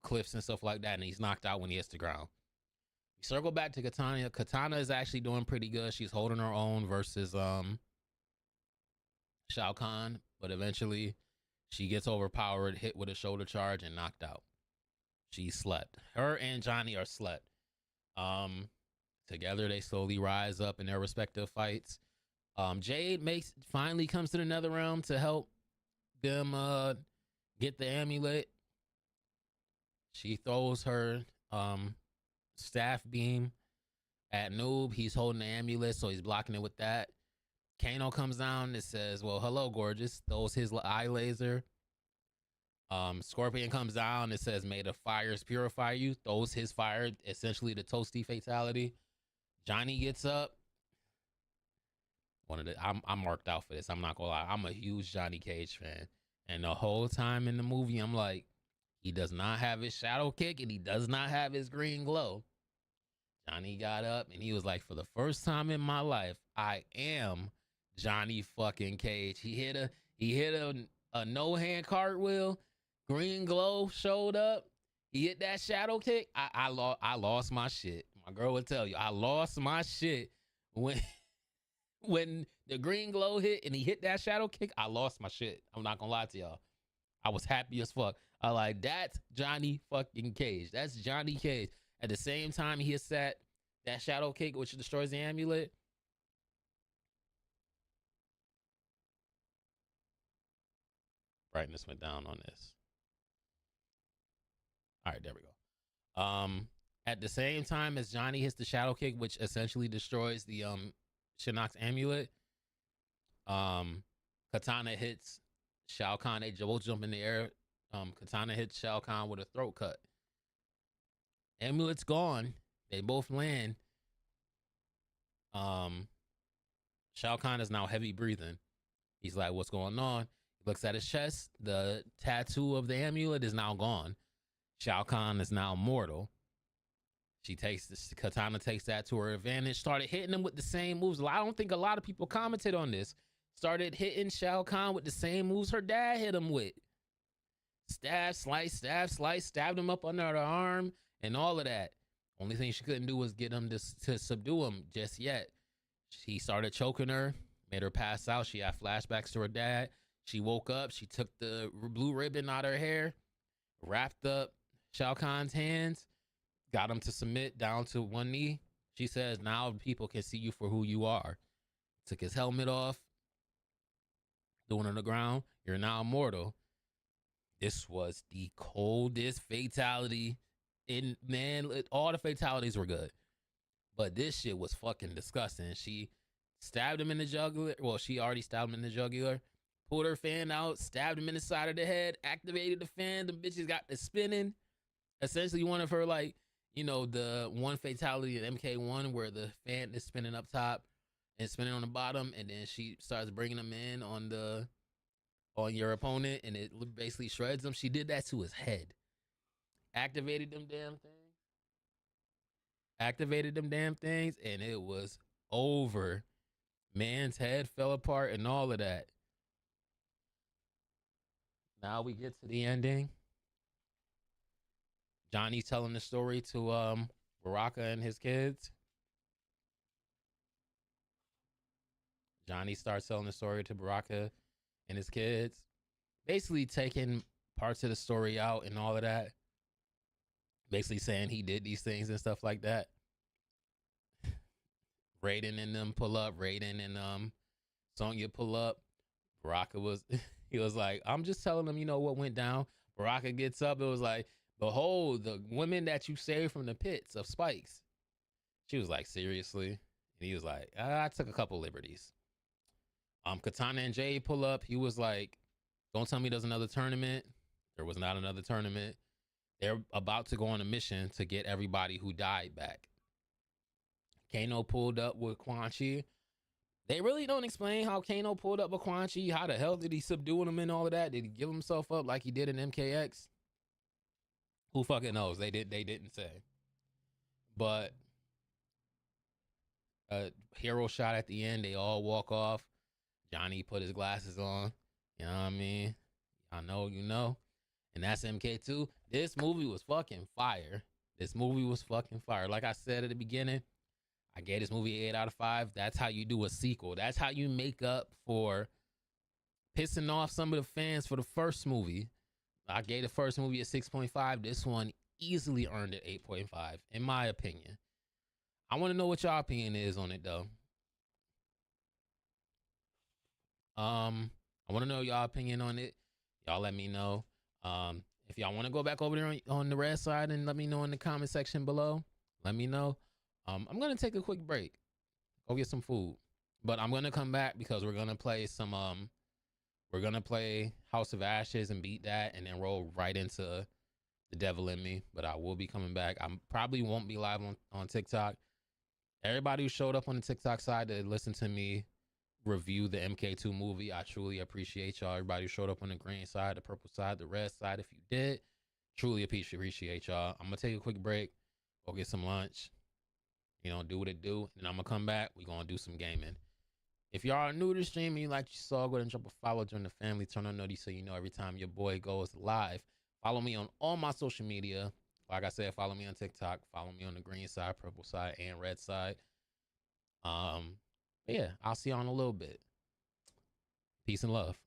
cliffs and stuff like that, and he's knocked out when he hits the ground. We circle back to Katana. Katana is actually doing pretty good. She's holding her own versus Shao Kahn, but eventually she gets overpowered, hit with a shoulder charge, and knocked out. She slept. Her and Johnny are slept. Um, Together they slowly rise up in their respective fights. Jade finally comes to the Nether Realm to help them get the amulet. She throws her staff beam at Noob. He's holding the amulet, so he's blocking it with that. Kano comes down and says, "Well, hello, gorgeous." Throws his eye laser. Scorpion comes down and says, "May the fires purify you." Throws his fire, essentially the toasty fatality. Johnny gets up. I'm marked out for this. I'm not gonna lie. I'm a huge Johnny Cage fan, and the whole time in the movie, I'm like, he does not have his shadow kick and he does not have his green glow. Johnny got up and he was like, "For the first time in my life, I am Johnny fucking Cage." He hit a no hand cartwheel. Green glow showed up. He hit that shadow kick. I lost my shit. My girl would tell you, I lost my shit when when the green glow hit and he hit that shadow kick. I lost my shit. I'm not gonna lie to y'all. I was happy as fuck. I like, that's Johnny fucking Cage. That's Johnny Cage. At the same time, he hits that shadow kick, which destroys the amulet. Brightness went down on this. All right, there we go. At the same time as Johnny hits the shadow kick, which essentially destroys the Shinnok's amulet, Katana hits Shao Kahn. They both jump in the air. Katana hits Shao Kahn with a throat cut. Amulet's gone. They both land. Shao Kahn is now heavy breathing. He's like, "What's going on?" He looks at his chest. The tattoo of the amulet is now gone. Shao Kahn is now mortal. Katana takes that to her advantage. Started hitting him with the same moves. I don't think a lot of people commented on this. Started hitting Shao Kahn with the same moves her dad hit him with. Stab, slice, stabbed him up under the arm and all of that. Only thing she couldn't do was get him to subdue him just yet. She started choking her, made her pass out. She had flashbacks to her dad. She woke up. She took the blue ribbon out of her hair, wrapped up Shao Kahn's hands, got him to submit down to one knee. She says, "Now people can see you for who you are." Took his helmet off, threw it on the ground. "You're now immortal." This was the coldest fatality in, man. All the fatalities were good, but this shit was fucking disgusting. She stabbed him in the jugular. Well, she already stabbed him in the jugular. Pulled her fan out, stabbed him in the side of the head, activated the fan. The bitches got the spinning. Essentially, one of her, like, the one fatality in MK1 where the fan is spinning up top and spinning on the bottom, and then she starts bringing them in on your opponent, and it basically shreds them. She did that to his head. Activated them damn things, and it was over. Man's head fell apart and all of that. Now we get to the ending. Johnny's telling the story to Baraka and his kids. Johnny starts telling the story to Baraka and his kids, basically taking parts of the story out and all of that. Basically saying he did these things and stuff like that. Raiden and them pull up. Raiden and Sonya pull up. Baraka he was like, "I'm just telling them, what went down." Baraka gets up. It was like, "Behold, the women that you saved from the pits of spikes." She was like, "Seriously?" And he was like, "I took a couple liberties." Katana and Jay pull up. He was like, "Don't tell me there's another tournament." There was not another tournament. They're about to go on a mission to get everybody who died back. Kano pulled up with Quan Chi. They really don't explain how Kano pulled up with Quan Chi. How the hell did he subdue him and all of that? Did he give himself up like he did in MKX? Who fucking knows? They didn't say. But a hero shot at the end. They all walk off. Johnny put his glasses on. You know what I mean? I know you know. And that's MK2. This movie was fucking fire. This movie was fucking fire. Like I said at the beginning, I gave this movie 8 out of 5. That's how you do a sequel. That's how you make up for pissing off some of the fans for the first movie. I gave the first movie a 6.5. This one easily earned it 8.5, in my opinion. I want to know what y'all opinion is on it, though. I want to know y'all opinion on it. Y'all let me know. If y'all want to go back over there on the red side and let me know in the comment section below, let me know. I'm gonna take a quick break, go get some food, but I'm gonna come back because we're gonna play we're gonna play House of Ashes and beat that, and then roll right into The Devil in Me. But I will be coming back. I probably won't be live on TikTok. Everybody who showed up on the TikTok side to listen to me review the MK2 movie, I truly appreciate y'all. Everybody who showed up on the green side, the purple side, the red side, if you did, truly appreciate y'all. I'm gonna take a quick break, go get some lunch, do what it do, and I'm gonna come back. We're gonna do some gaming. If y'all are new to the stream and you like you saw, go ahead and drop a follow, join the family, turn on notifications so you know every time your boy goes live. Follow me on all my social media. Like I said, follow me on TikTok, follow me on the green side, purple side, and red side. Yeah, I'll see y'all in a little bit. Peace and love.